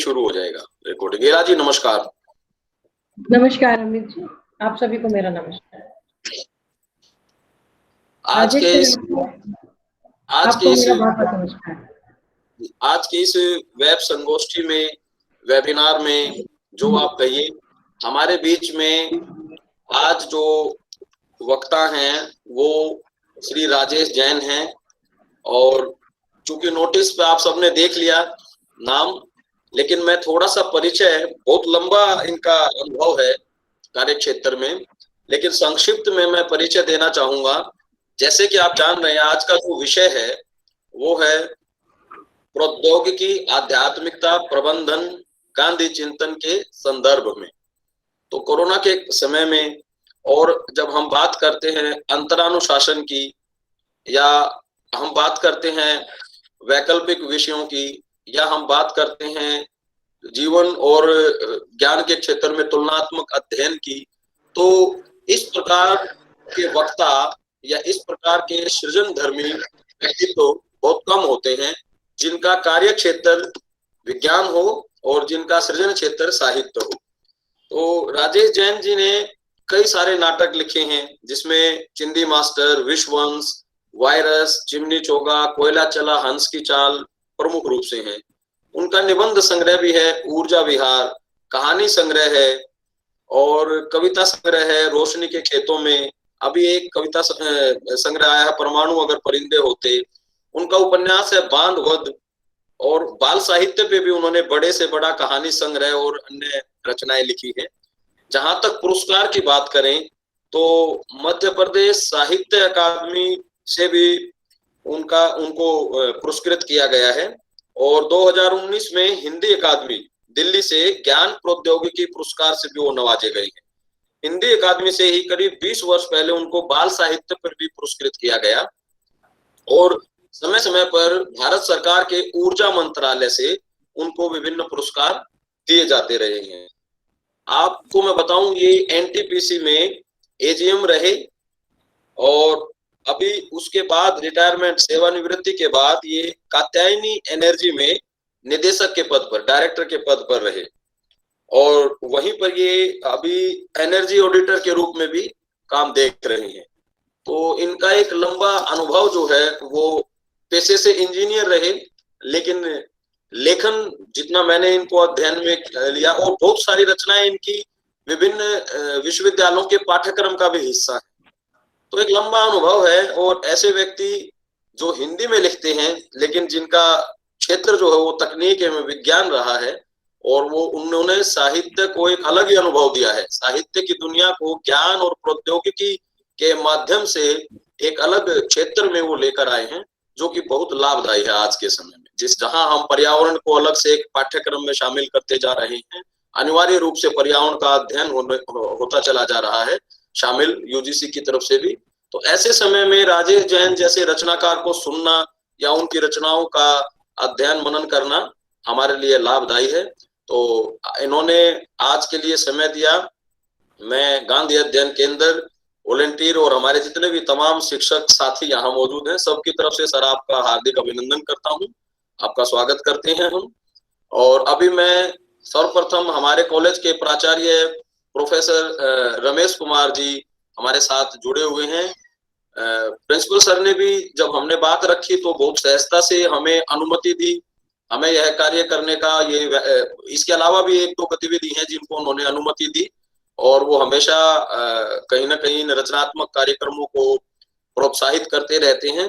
शुरू हो जाएगा रिकॉर्डिंग। ईरा जी नमस्कार। नमस्कार अमित जी, आप सभी को मेरा नमस्कार। आज राजेश के जी, इस आज के आपको इस मेरा बहुत बहुत नमस्कार। आज की इस वेब संगोष्ठी में, वेबिनार में, जो आप कहिए, हमारे बीच में आज जो वक्ता हैं वो श्री राजेश जैन हैं। और चूंकि नोटिस पे आप सबने देख लिया नाम, लेकिन मैं थोड़ा सा परिचय, बहुत लंबा इनका अनुभव है कार्य क्षेत्र में, लेकिन संक्षिप्त में मैं परिचय देना चाहूंगा। जैसे कि आप जान रहे हैं आज का जो विषय है वो है प्रौद्योगिकी, आध्यात्मिकता, प्रबंधन, गांधी चिंतन के संदर्भ में। तो कोरोना के समय में, और जब हम बात करते हैं अंतरानुशासन की, या हम बात करते हैं वैकल्पिक विषयों की, या हम बात करते हैं जीवन और ज्ञान के क्षेत्र में तुलनात्मक अध्ययन की, तो इस प्रकार के वक्ता या इस प्रकार के सृजनधर्मी व्यक्तित्व बहुत कम होते हैं जिनका कार्य क्षेत्र विज्ञान हो और जिनका सृजन क्षेत्र साहित्य हो। तो राजेश जैन जी ने कई सारे नाटक लिखे हैं, जिसमें चिंदी मास्टर, विश्ववंश, वायरस, चिमनी चोगा, कोयला चला, हंस की चाल प्रमुख रूप से हैं। उनका निबंध संग्रह भी है ऊर्जा विहार, कहानी संग्रह है और कविता संग्रह है रोशनी के खेतों में। अभी एक कविता संग्रह आया है परमाणु अगर परिंदे होते। उनका उपन्यास है बांध वध, और बाल साहित्य पे भी उन्होंने बड़े से बड़ा कहानी संग्रह और अन्य रचनाएं लिखी है। जहां तक पुरस्कार की बात करें तो मध्य प्रदेश साहित्य अकादमी से भी उनको पुरस्कृत किया गया है, और 2019 में हिंदी अकादमी दिल्ली से ज्ञान प्रौद्योगिकी पुरस्कार से भी वो नवाजे गए हैं। हिंदी अकादमी से ही करीब 20 वर्ष पहले उनको बाल साहित्य पर भी पुरस्कृत किया गया, और समय समय पर भारत सरकार के ऊर्जा मंत्रालय से उनको विभिन्न पुरस्कार दिए जाते रहे हैं। आपको मैं बताऊं, ये एनटीपीसी में एजीएम रहे, और अभी उसके बाद रिटायरमेंट, सेवानिवृत्ति के बाद ये कात्यायनी एनर्जी में निदेशक के पद पर, डायरेक्टर के पद पर रहे, और वहीं पर ये अभी एनर्जी ऑडिटर के रूप में भी काम देख रहे हैं। तो इनका एक लंबा अनुभव जो है वो पेशे से इंजीनियर रहे, लेकिन लेखन जितना मैंने इनको अध्ययन में लिया, और बहुत सारी रचनाएं इनकी विभिन्न विश्वविद्यालयों के पाठ्यक्रम का भी हिस्सा है। तो एक लंबा अनुभव है, और ऐसे व्यक्ति जो हिंदी में लिखते हैं लेकिन जिनका क्षेत्र जो है वो तकनीक एवं विज्ञान रहा है, और वो उन्होंने साहित्य को एक अलग ही अनुभव दिया है। साहित्य की दुनिया को ज्ञान और प्रौद्योगिकी के माध्यम से एक अलग क्षेत्र में वो लेकर आए हैं, जो कि बहुत लाभदायी है आज के समय में। जहां हम पर्यावरण को अलग से एक पाठ्यक्रम में शामिल करते जा रहे हैं, अनिवार्य रूप से पर्यावरण का अध्ययन होता चला जा रहा है शामिल यूजीसी की तरफ से भी। तो ऐसे समय में राजेश जैन जैसे रचनाकार को सुनना या उनकी रचनाओं का अध्ययन मनन करना हमारे लिए लाभदायी है। तो इन्होंने आज के लिए समय दिया। मैं गांधी अध्ययन केंद्र, वॉलेंटियर और हमारे जितने भी तमाम शिक्षक साथी यहाँ मौजूद हैं, सबकी तरफ से सर आपका हार्दिक अभिनंदन करता हूँ, आपका स्वागत करते हैं हम। और अभी मैं सर्वप्रथम हमारे कॉलेज के प्राचार्य प्रोफेसर रमेश कुमार जी हमारे साथ जुड़े हुए हैं। प्रिंसिपल सर ने भी जब हमने बात रखी तो बहुत सहजता से हमें अनुमति दी, हमें यह कार्य करने का। ये इसके अलावा भी एक दो गतिविधि हैं जिनको उन्होंने अनुमति दी, और वो हमेशा कहीं ना कहीं रचनात्मक कार्यक्रमों को प्रोत्साहित करते रहते हैं।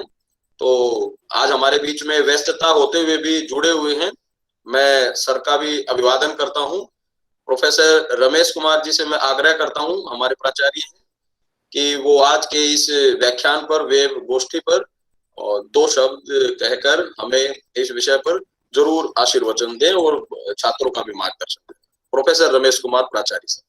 तो आज हमारे बीच में व्यस्तता होते हुए भी जुड़े हुए हैं। मैं सर का भी अभिवादन करता हूँ। प्रोफेसर रमेश कुमार जी से मैं आग्रह करता हूँ, हमारे प्राचार्य हैं, कि वो आज के इस व्याख्यान पर, वेब गोष्ठी पर, और दो शब्द कहकर हमें इस विषय पर जरूर आशीर्वचन दें और छात्रों का भी मार्गदर्शन दें। प्रोफेसर रमेश कुमार प्राचार्य सर।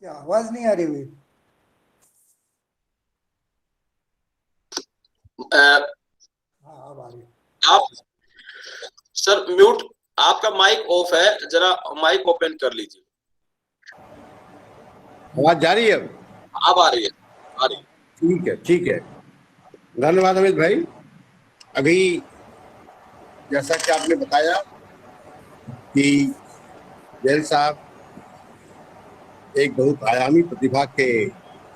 क्या आवाज नहीं आ रही हुई? आप सर म्यूट, आपका माइक ऑफ है, जरा माइक ओपन कर लीजिए। आवाज जा रही है? अब आ रही है, आ रही है। ठीक है, ठीक है। धन्यवाद अमित भाई। अभी जैसा कि आपने बताया कि जैन साहब एक बहुत आयामी प्रतिभा के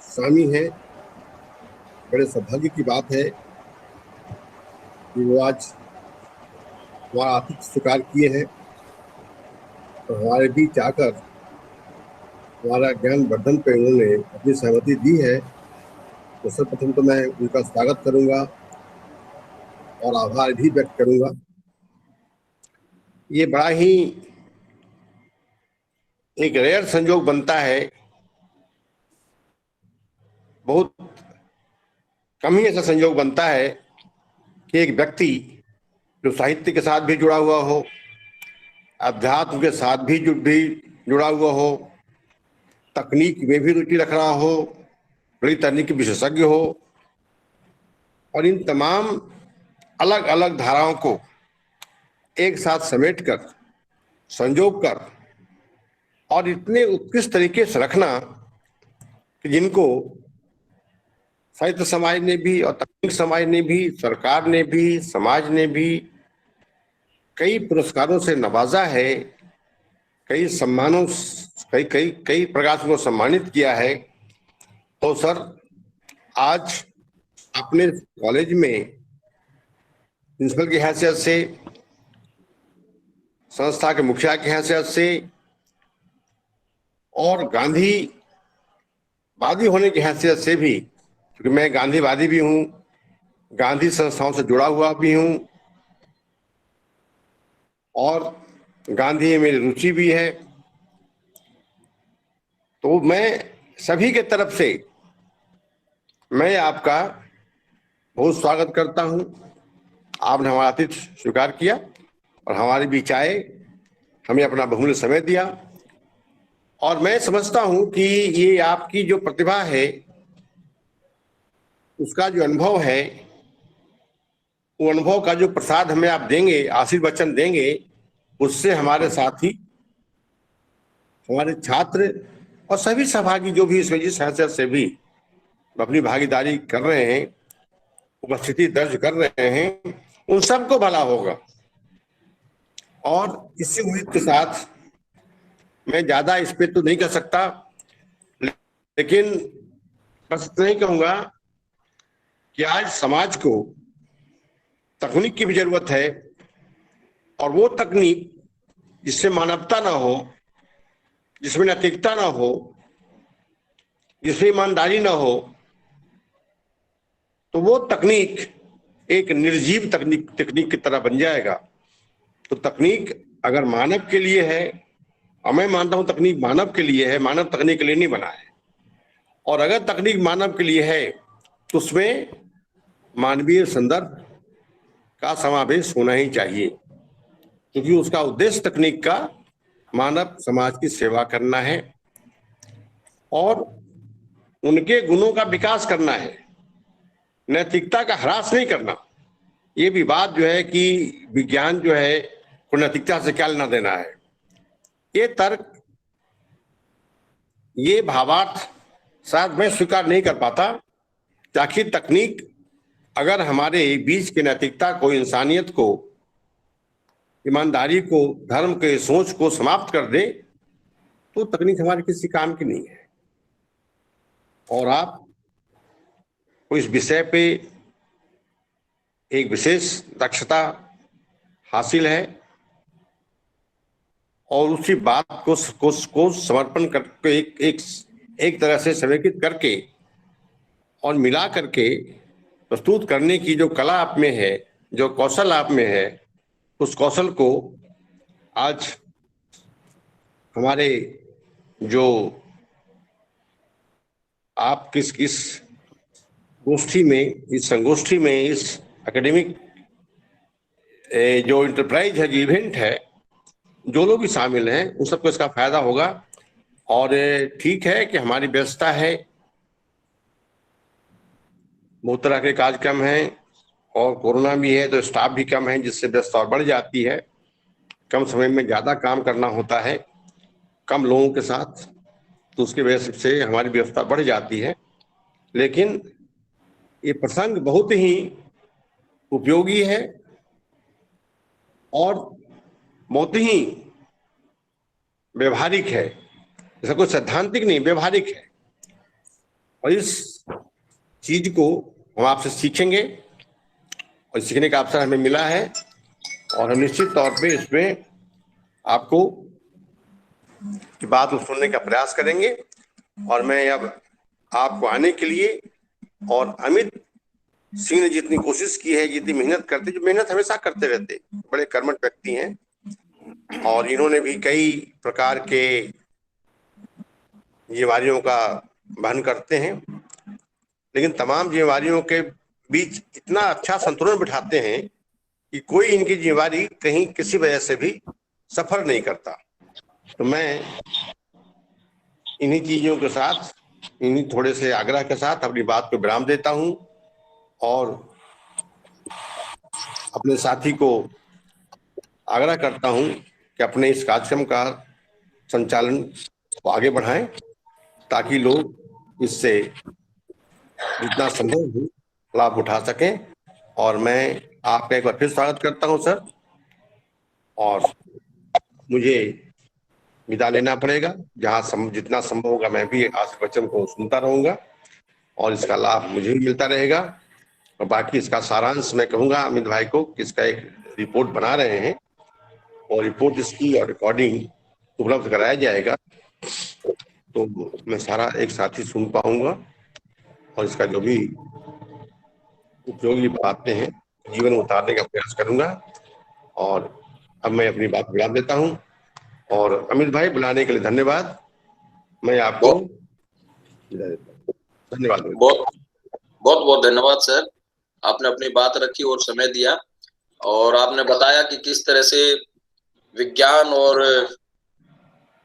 स्वामी हैं। बड़े सौभाग्य की बात है कि वो आज हमारा आतिथ्य स्वीकार किए हैं और हमारे बीच आकर हमारा ज्ञान वर्धन पे उन्होंने अपनी सहमति दी है। तो सर्वप्रथम तो मैं उनका स्वागत करूंगा और आभार भी व्यक्त करूंगा। ये बड़ा ही एक रेयर संयोग बनता है, बहुत कम ही ऐसा संयोग बनता है कि एक व्यक्ति जो साहित्य के साथ भी जुड़ा हुआ हो, अध्यात्म के साथ भी जुड़ा हुआ हो, तकनीक में भी रुचि रख रहा हो, बड़ी तकनीकी विशेषज्ञ हो और इन तमाम अलग अलग धाराओं को एक साथ समेट कर, संजोग कर और इतने उत्कृष्ट तरीके से रखना कि जिनको साहित्य समाज ने भी और तकनीक समाज ने भी, सरकार ने भी, समाज ने भी कई पुरस्कारों से नवाजा है, कई सम्मानों, कई कई कई प्रकार से उनको सम्मानित किया है। तो सर, आज अपने कॉलेज में प्रिंसिपल की हैसियत से, संस्था के मुखिया की हैसियत से और गांधीवादी होने की हैसियत से भी, क्योंकि मैं गांधीवादी भी हूँ, गांधी संस्थाओं से जुड़ा हुआ भी हूँ और गांधी में मेरी रुचि भी है, तो मैं सभी के तरफ से मैं आपका बहुत स्वागत करता हूं। आपने हमारा आतिथ्य स्वीकार किया और हमारे बीच आए, हमें अपना बहुमूल्य समय दिया और मैं समझता हूं कि ये आपकी जो प्रतिभा है, उसका जो अनुभव है, वो अनुभव का जो प्रसाद हमें आप देंगे, आशीर्वचन देंगे, उससे हमारे साथी, हमारे छात्र और सभी सहभागी जो भी इसमें जिस हैसियत से भी अपनी भागीदारी कर रहे हैं, उपस्थिति दर्ज कर रहे हैं, उन सबको भला होगा। और इसी उम्मीद के साथ मैं ज्यादा इस पे तो नहीं कर सकता, लेकिन बस इतना ही कहूंगा कि आज समाज को तकनीक की भी जरूरत है और वो तकनीक जिससे मानवता ना हो, जिसमें नैतिकता ना हो, जिसमें ईमानदारी ना हो, तो वो तकनीक एक निर्जीव तकनीक की तरह बन जाएगा। तो तकनीक अगर मानव के लिए है, और मैं मानता हूं तकनीक मानव के लिए है, मानव तकनीक के लिए नहीं बना है, और अगर तकनीक मानव के लिए है तो उसमें मानवीय संदर्भ का समावेश होना ही चाहिए, क्योंकि उसका उद्देश्य तकनीक का मानव समाज की सेवा करना है और उनके गुणों का विकास करना है, नैतिकता का ह्रास नहीं करना। ये भी बात जो है कि विज्ञान जो है को नैतिकता से क्या लेना देना है, ये तर्क, ये भावार्थ शायद मैं स्वीकार नहीं कर पाता, ताकि तकनीक अगर हमारे बीच की नैतिकता को, इंसानियत को, ईमानदारी को, धर्म के सोच को समाप्त कर दे तो तकनीक हमारे किसी काम की नहीं है। और आप को इस विषय पे एक विशेष दक्षता हासिल है और उसी बात को समर्पण करके एक तरह से समेकित करके और मिला करके प्रस्तुत करने की जो कला आप में है, जो कौशल आप में है, उस कौशल को आज हमारे जो आप किस गोष्ठी में, इस संगोष्ठी में, इस एकेडमिक जो इंटरप्राइज है, जो इवेंट है, जो लोग भी शामिल हैं उन सबको इसका फायदा होगा। और ठीक है कि हमारी व्यवस्था है, बहुत तरह के कार्यक्रम हैं, और कोरोना भी है तो स्टाफ भी कम है, जिससे व्यस्तता बढ़ जाती है। कम समय में ज्यादा काम करना होता है कम लोगों के साथ, तो उसकी वजह से हमारी व्यवस्था बढ़ जाती है। लेकिन ये प्रसंग बहुत ही उपयोगी है और बहुत ही व्यवहारिक है। ऐसा कोई सैद्धांतिक नहीं, व्यवहारिक है। और इस चीज को हम आपसे सीखेंगे और सीखने का अवसर हमें मिला है, और हम निश्चित तौर पे इसमें आपको की बात को सुनने का प्रयास करेंगे। और मैं अब आपको आने के लिए, और अमित सिंह ने जितनी कोशिश की है, जितनी मेहनत करते, जो मेहनत हमेशा करते रहते, बड़े कर्मठ व्यक्ति हैं, और इन्होंने भी कई प्रकार के जिम्मेवारियों का वहन करते हैं, लेकिन तमाम जिम्मेवारियों के बीच इतना अच्छा संतुलन बिठाते हैं कि कोई इनकी जिम्मेवारी कहीं किसी वजह से भी सफर नहीं करता। तो मैं इन्हीं चीजों के साथ, इन्हीं थोड़े से आग्रह के साथ अपनी बात को विराम देता हूं, और अपने साथी को आग्रह करता हूं कि अपने इस कार्यक्रम का संचालन को आगे बढ़ाएं, ताकि लोग इससे जितना संभव हो लाभ उठा सकें। और मैं आपका एक बार फिर स्वागत करता हूं सर, और मुझे विदा लेना पड़ेगा। जहां जितना संभव होगा मैं भी आपके वचन को सुनता रहूंगा, और इसका लाभ मुझे भी मिलता रहेगा। और बाकी इसका सारांश मैं कहूंगा अमित भाई को कि इसका एक रिपोर्ट बना रहे हैं, और रिपोर्ट इसकी और रिकॉर्डिंग उपलब्ध कराया जाएगा, तो मैं सारा एक साथ ही सुन पाऊंगा, और इसका जो भी उपयोगी बातें हैं जीवन में उतारने का प्रयास करूंगा। और अब मैं अपनी बात विराम देता हूं, और अमित भाई बुलाने के लिए धन्यवाद। मैं आपको धन्यवाद। बहुत बहुत धन्यवाद सर, आपने अपनी बात रखी और समय दिया, और आपने बताया कि किस तरह से विज्ञान और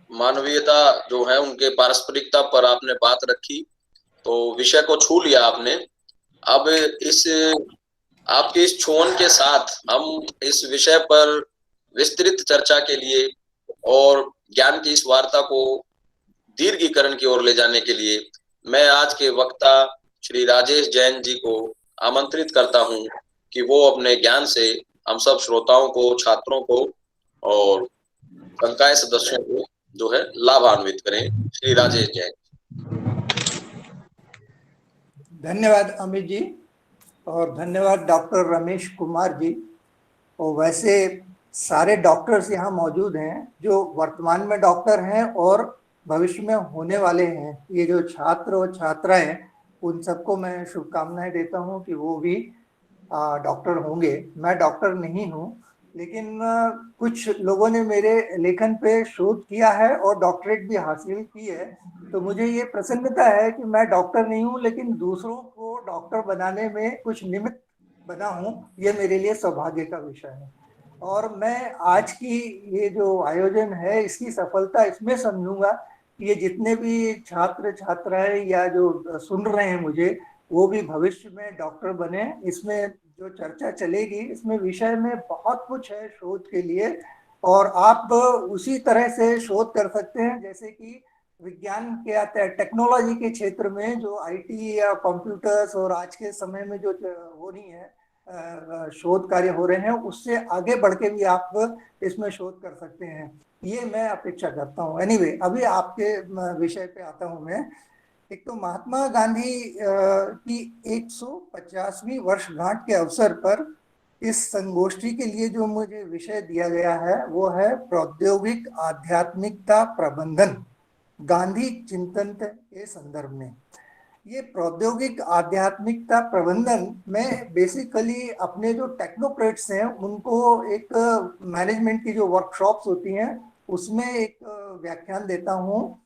मानवीयता जो है उनके पारस्परिकता पर आपने बात रखी, तो विषय को छू लिया आपने। अब इस आपके इस छुअन के साथ हम इस विषय पर विस्तृत चर्चा के लिए और ज्ञान की इस वार्ता को दीर्घीकरण की ओर ले जाने के लिए मैं आज के वक्ता श्री राजेश जैन जी को आमंत्रित करता हूं कि वो अपने ज्ञान से हम सब श्रोताओं को, छात्रों को और संकाय सदस्यों को जो है लाभान्वित करें। श्री राजेश जैन। धन्यवाद अमित जी, और धन्यवाद डॉक्टर रमेश कुमार जी। और वैसे सारे डॉक्टर्स यहाँ मौजूद हैं जो वर्तमान में डॉक्टर हैं और भविष्य में होने वाले हैं। ये जो छात्र और छात्राएं, उन सबको मैं शुभकामनाएं देता हूँ कि वो भी डॉक्टर होंगे। मैं डॉक्टर नहीं हूँ, लेकिन कुछ लोगों ने मेरे लेखन पे शोध किया है और डॉक्टरेट भी हासिल की है, तो मुझे ये प्रसन्नता है कि मैं डॉक्टर नहीं हूँ, लेकिन दूसरों को डॉक्टर बनाने में कुछ निमित्त बना हूँ। ये मेरे लिए सौभाग्य का विषय है। और मैं आज की ये जो आयोजन है, इसकी सफलता इसमें समझूंगा कि ये जितने भी छात्र छात्राएं या जो सुन रहे हैं मुझे, वो भी भविष्य में डॉक्टर बने। इसमें जो चर्चा चलेगी, इसमें विषय में बहुत कुछ है शोध के लिए, और आप उसी तरह से शोध कर सकते हैं जैसे कि विज्ञान के आते हैं टेक्नोलॉजी के क्षेत्र में जो आईटी या कंप्यूटर्स और आज के समय में जो हो रही है शोध कार्य हो रहे हैं, उससे आगे बढ़ के भी आप इसमें शोध कर सकते हैं। ये मैं अपेक्षा करता हूँ। एनीवे, अभी आपके विषय पे आता हूँ मैं। एक तो महात्मा गांधी की 150वीं वर्षगांठ के अवसर पर इस संगोष्ठी के लिए जो मुझे विषय दिया गया है वो है प्रौद्योगिक आध्यात्मिकता प्रबंधन, गांधी चिंतन के संदर्भ में। ये प्रौद्योगिक आध्यात्मिकता प्रबंधन में बेसिकली अपने जो टेक्नोक्रेट्स हैं उनको एक मैनेजमेंट की जो वर्कशॉप्स होती हैं उसमें एक व्याख्यान देता हूँ,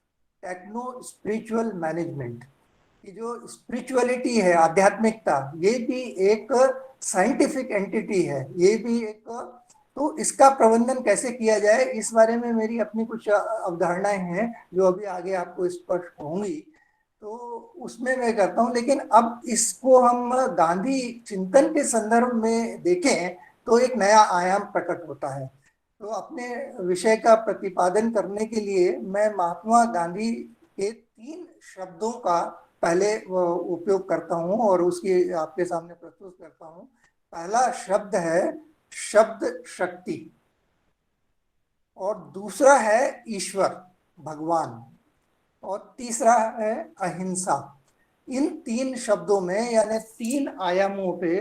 टेक्नो स्पिरिचुअल मैनेजमेंट की जो स्पिरिचुअलिटी है, आध्यात्मिकता, ये भी एक साइंटिफिक एंटिटी है, ये भी एक, तो इसका प्रबंधन कैसे किया जाए इस बारे में मेरी अपनी कुछ अवधारणाएं हैं जो अभी आगे आपको स्पष्ट होंगी। तो उसमें मैं करता हूँ। लेकिन अब इसको हम गांधी चिंतन के संदर्भ में देखें तो एक नया आयाम प्रकट होता है। तो अपने विषय का प्रतिपादन करने के लिए मैं महात्मा गांधी के 3 शब्दों का पहले उपयोग करता हूँ और उसकी आपके सामने प्रस्तुत करता हूँ। पहला शब्द है शब्द शक्ति, और दूसरा है ईश्वर भगवान, और तीसरा है अहिंसा। इन 3 शब्दों में यानी 3 आयामों पे,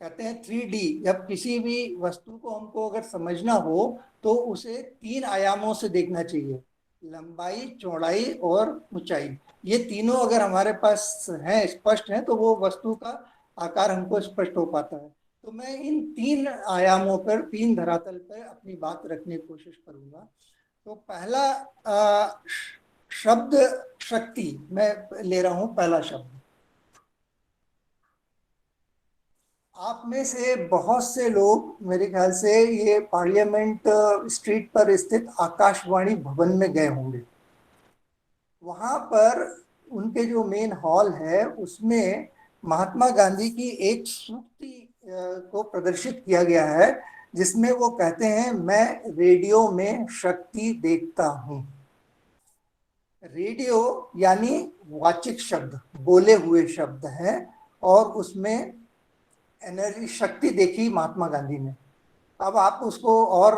कहते हैं 3D, जब किसी भी वस्तु को हमको अगर समझना हो तो उसे 3 आयामों से देखना चाहिए, लंबाई, चौड़ाई और ऊंचाई। ये तीनों अगर हमारे पास हैं, स्पष्ट हैं, तो वो वस्तु का आकार हमको स्पष्ट हो पाता है। तो मैं इन 3 आयामों पर, 3 धरातल पर अपनी बात रखने की कोशिश करूंगा। तो पहला शब्द शक्ति मैं ले रहा हूं। पहला शब्द, आप में से बहुत से लोग मेरे ख्याल से ये पार्लियामेंट स्ट्रीट पर स्थित आकाशवाणी भवन में गए होंगे। वहां पर उनके जो मेन हॉल है उसमें महात्मा गांधी की एक सूक्ति को प्रदर्शित किया गया है, जिसमें वो कहते हैं, मैं रेडियो में शक्ति देखता हूं। रेडियो यानी वाचिक शब्द, बोले हुए शब्द हैं, और उसमें एनर्जी, शक्ति देखी महात्मा गांधी ने। अब आप उसको और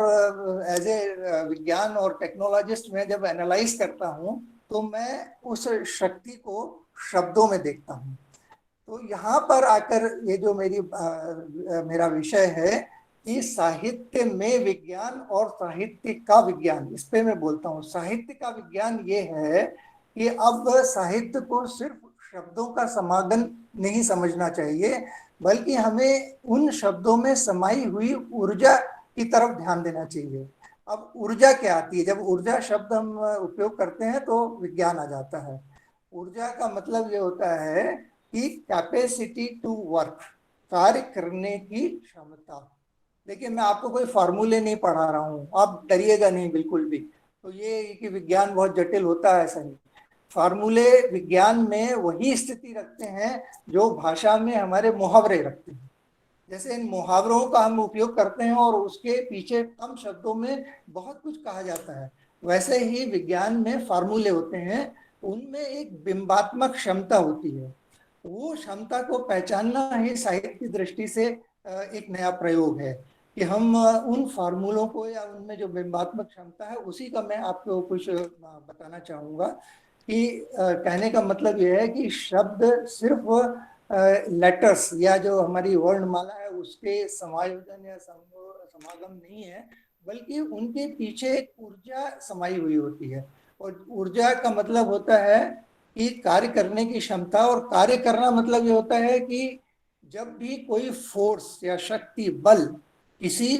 एज ए विज्ञान और टेक्नोलॉजिस्ट में जब एनालाइज करता हूं तो मैं उस शक्ति को शब्दों में देखता हूं। तो यहाँ पर आकर ये जो मेरा विषय है कि साहित्य में विज्ञान और साहित्य का विज्ञान, इस पे मैं बोलता हूँ। साहित्य का विज्ञान ये है कि अब साहित्य को सिर्फ शब्दों का समागम नहीं समझना चाहिए, बल्कि हमें उन शब्दों में समाई हुई ऊर्जा की तरफ ध्यान देना चाहिए। अब ऊर्जा क्या आती है? जब ऊर्जा शब्द हम उपयोग करते हैं तो विज्ञान आ जाता है। ऊर्जा का मतलब ये होता है कि कैपेसिटी टू वर्क, कार्य करने की क्षमता। देखिए, मैं आपको कोई फार्मूले नहीं पढ़ा रहा हूँ, आप डरिएगा नहीं बिल्कुल भी। तो ये कि विज्ञान बहुत जटिल होता है, ऐसा नहीं। फार्मूले विज्ञान में वही स्थिति रखते हैं जो भाषा में हमारे मुहावरे रखते हैं। जैसे इन मुहावरों का हम उपयोग करते हैं और उसके पीछे कम शब्दों में बहुत कुछ कहा जाता है, वैसे ही विज्ञान में फार्मूले होते हैं, उनमें एक बिंबात्मक क्षमता होती है। वो क्षमता को पहचानना ही साहित्य की दृष्टि से एक नया प्रयोग है कि हम उन फार्मूलों को या उनमें जो बिंबात्मक क्षमता है उसी का मैं आपको कुछ बताना चाहूँगा। कि कहने का मतलब यह है कि शब्द सिर्फ लेटर्स या जो हमारी वर्णमाला है उसके समायोजन या समागम नहीं है, बल्कि उनके पीछे एक ऊर्जा समाई हुई होती है। और ऊर्जा का मतलब होता है कि कार्य करने की क्षमता, और कार्य करना मतलब ये होता है कि जब भी कोई फोर्स या शक्ति, बल किसी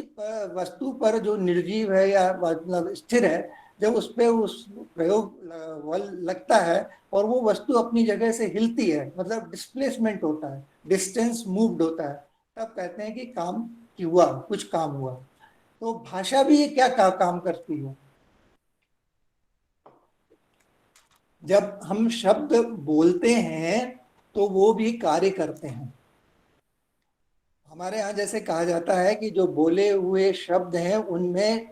वस्तु पर जो निर्जीव है या मतलब स्थिर है, जब उस पर उस प्रयोग बल लगता है और वो वस्तु अपनी जगह से हिलती है, मतलब डिस्प्लेसमेंट होता है, डिस्टेंस मूव्ड होता है, तब कहते हैं कि काम हुआ, कुछ काम हुआ। तो भाषा भी क्या काम करती है? जब हम शब्द बोलते हैं तो वो भी कार्य करते हैं। हमारे यहाँ जैसे कहा जाता है कि जो बोले हुए शब्द हैं उनमें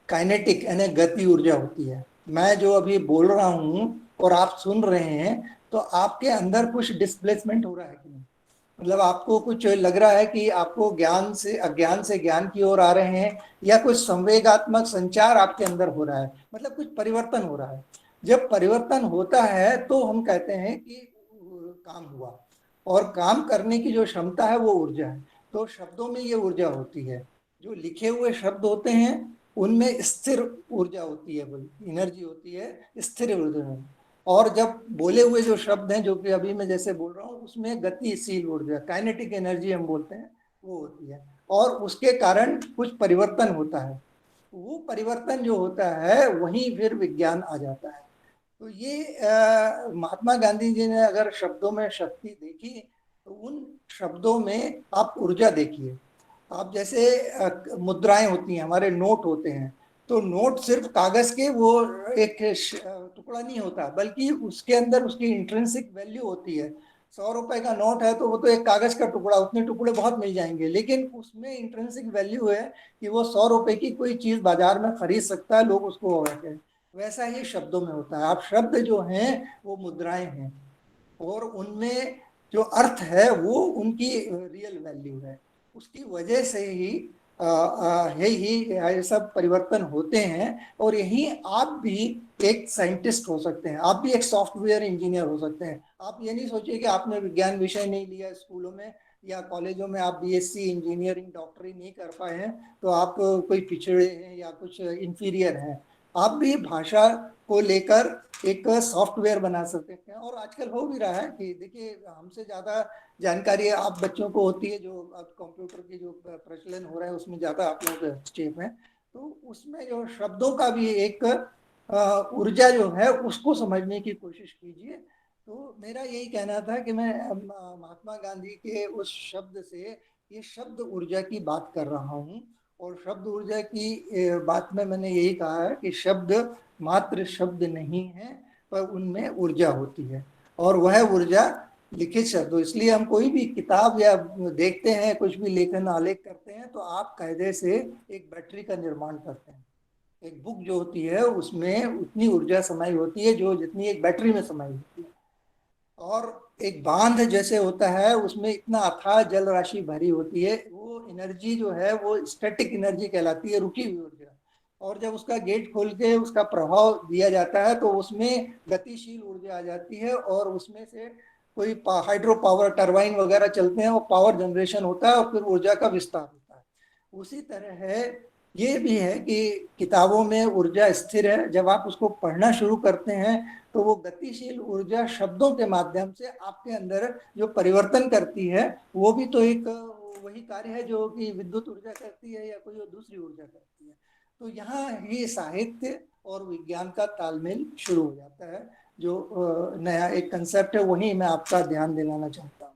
काइनेटिक यानी गति ऊर्जा होती है। मैं जो अभी बोल रहा हूँ और आप सुन रहे हैं, तो आपके अंदर कुछ डिस्प्लेसमेंट हो रहा है कि नहीं? मतलब आपको कुछ लग रहा है कि आपको ज्ञान से अज्ञान से ज्ञान की ओर आ रहे हैं, या कुछ संवेगात्मक संचार आपके अंदर हो रहा है, मतलब कुछ परिवर्तन हो रहा है। जब परिवर्तन होता है तो हम कहते हैं कि काम हुआ, और काम करने की जो क्षमता है वो ऊर्जा है। तो शब्दों में ये ऊर्जा होती है। जो लिखे हुए शब्द होते हैं उनमें स्थिर ऊर्जा होती है, एनर्जी होती है, स्थिर ऊर्जा। और जब बोले हुए जो शब्द हैं, जो कि अभी मैं जैसे बोल रहा हूँ, उसमें गतिशील ऊर्जा, काइनेटिक एनर्जी हम बोलते हैं, वो होती है, और उसके कारण कुछ परिवर्तन होता है। वो परिवर्तन जो होता है वहीं फिर विज्ञान आ जाता है। तो ये महात्मा गांधी जी ने अगर शब्दों में शक्ति देखी, तो उन शब्दों में आप ऊर्जा देखिए। आप जैसे मुद्राएं होती हैं, हमारे नोट होते हैं, तो नोट सिर्फ कागज के वो एक टुकड़ा नहीं होता, बल्कि उसके अंदर उसकी इंट्रिंसिक वैल्यू होती है। 100 रुपए का नोट है तो वो तो एक कागज का टुकड़ा, उतने टुकड़े बहुत मिल जाएंगे, लेकिन उसमें इंट्रिंसिक वैल्यू है कि वो 100 रुपए की कोई चीज बाजार में खरीद सकता है, लोग उसको वैसा ही शब्दों में होता है। आप शब्द जो हैं वो मुद्राएं हैं, और उनमें जो अर्थ है वो उनकी रियल वैल्यू है। उसकी वजह से ही ये सब परिवर्तन होते हैं। और यही आप भी एक साइंटिस्ट हो सकते हैं, आप भी एक सॉफ्टवेयर इंजीनियर हो सकते हैं। आप ये नहीं सोचिए कि आपने विज्ञान विषय नहीं लिया स्कूलों में या कॉलेजों में, आप बीएससी इंजीनियरिंग डॉक्टरी नहीं कर पाए हैं तो आप कोई पिछड़े हैं या कुछ इंफीरियर हैं। आप भी भाषा को लेकर एक सॉफ्टवेयर बना सकते हैं। और आजकल हो भी रहा है कि देखिए, हमसे ज़्यादा जानकारी आप बच्चों को होती है, जो अब कंप्यूटर की जो प्रचलन हो रहा है उसमें ज़्यादा आप लोग स्टेप हैं, तो उसमें जो शब्दों का भी एक ऊर्जा जो है उसको समझने की कोशिश कीजिए। तो मेरा यही कहना था कि मैं महात्मा गांधी के उस शब्द से ये शब्द ऊर्जा की बात कर रहा हूँ। और शब्द ऊर्जा की बात में मैंने यही कहा है कि शब्द मात्र शब्द नहीं है, पर उनमें ऊर्जा होती है, और वह ऊर्जा लिखित शब्द। इसलिए हम कोई भी किताब या देखते हैं, कुछ भी लेखन आलेख करते हैं, तो आप कायदे से एक बैटरी का निर्माण करते हैं। एक बुक जो होती है उसमें उतनी ऊर्जा समाई होती है जो जितनी एक बैटरी में समाई होती है। और एक बांध जैसे होता है उसमें इतना अथाह जल राशि भरी होती है, वो एनर्जी जो है वो स्टैटिक एनर्जी कहलाती है, रुकी हुई ऊर्जा। और जब उसका गेट खोल के उसका प्रभाव दिया जाता है तो उसमें गतिशील ऊर्जा आ जाती है, और उसमें से कोई हाइड्रो पावर टरबाइन वगैरह चलते हैं, वो पावर जनरेशन होता है और फिर ऊर्जा का विस्तार होता है। उसी तरह है ये भी है कि किताबों में ऊर्जा स्थिर है, जब आप उसको पढ़ना शुरू करते हैं तो वो गतिशील ऊर्जा शब्दों के माध्यम से आपके अंदर जो परिवर्तन करती है, वो भी तो एक वही कार्य है जो कि विद्युत ऊर्जा करती है या कोई दूसरी ऊर्जा करती है। तो यहाँ ही साहित्य और विज्ञान का तालमेल शुरू हो जाता है। जो नया एक कंसेप्ट है वही मैं आपका ध्यान दिलाना चाहता हूँ।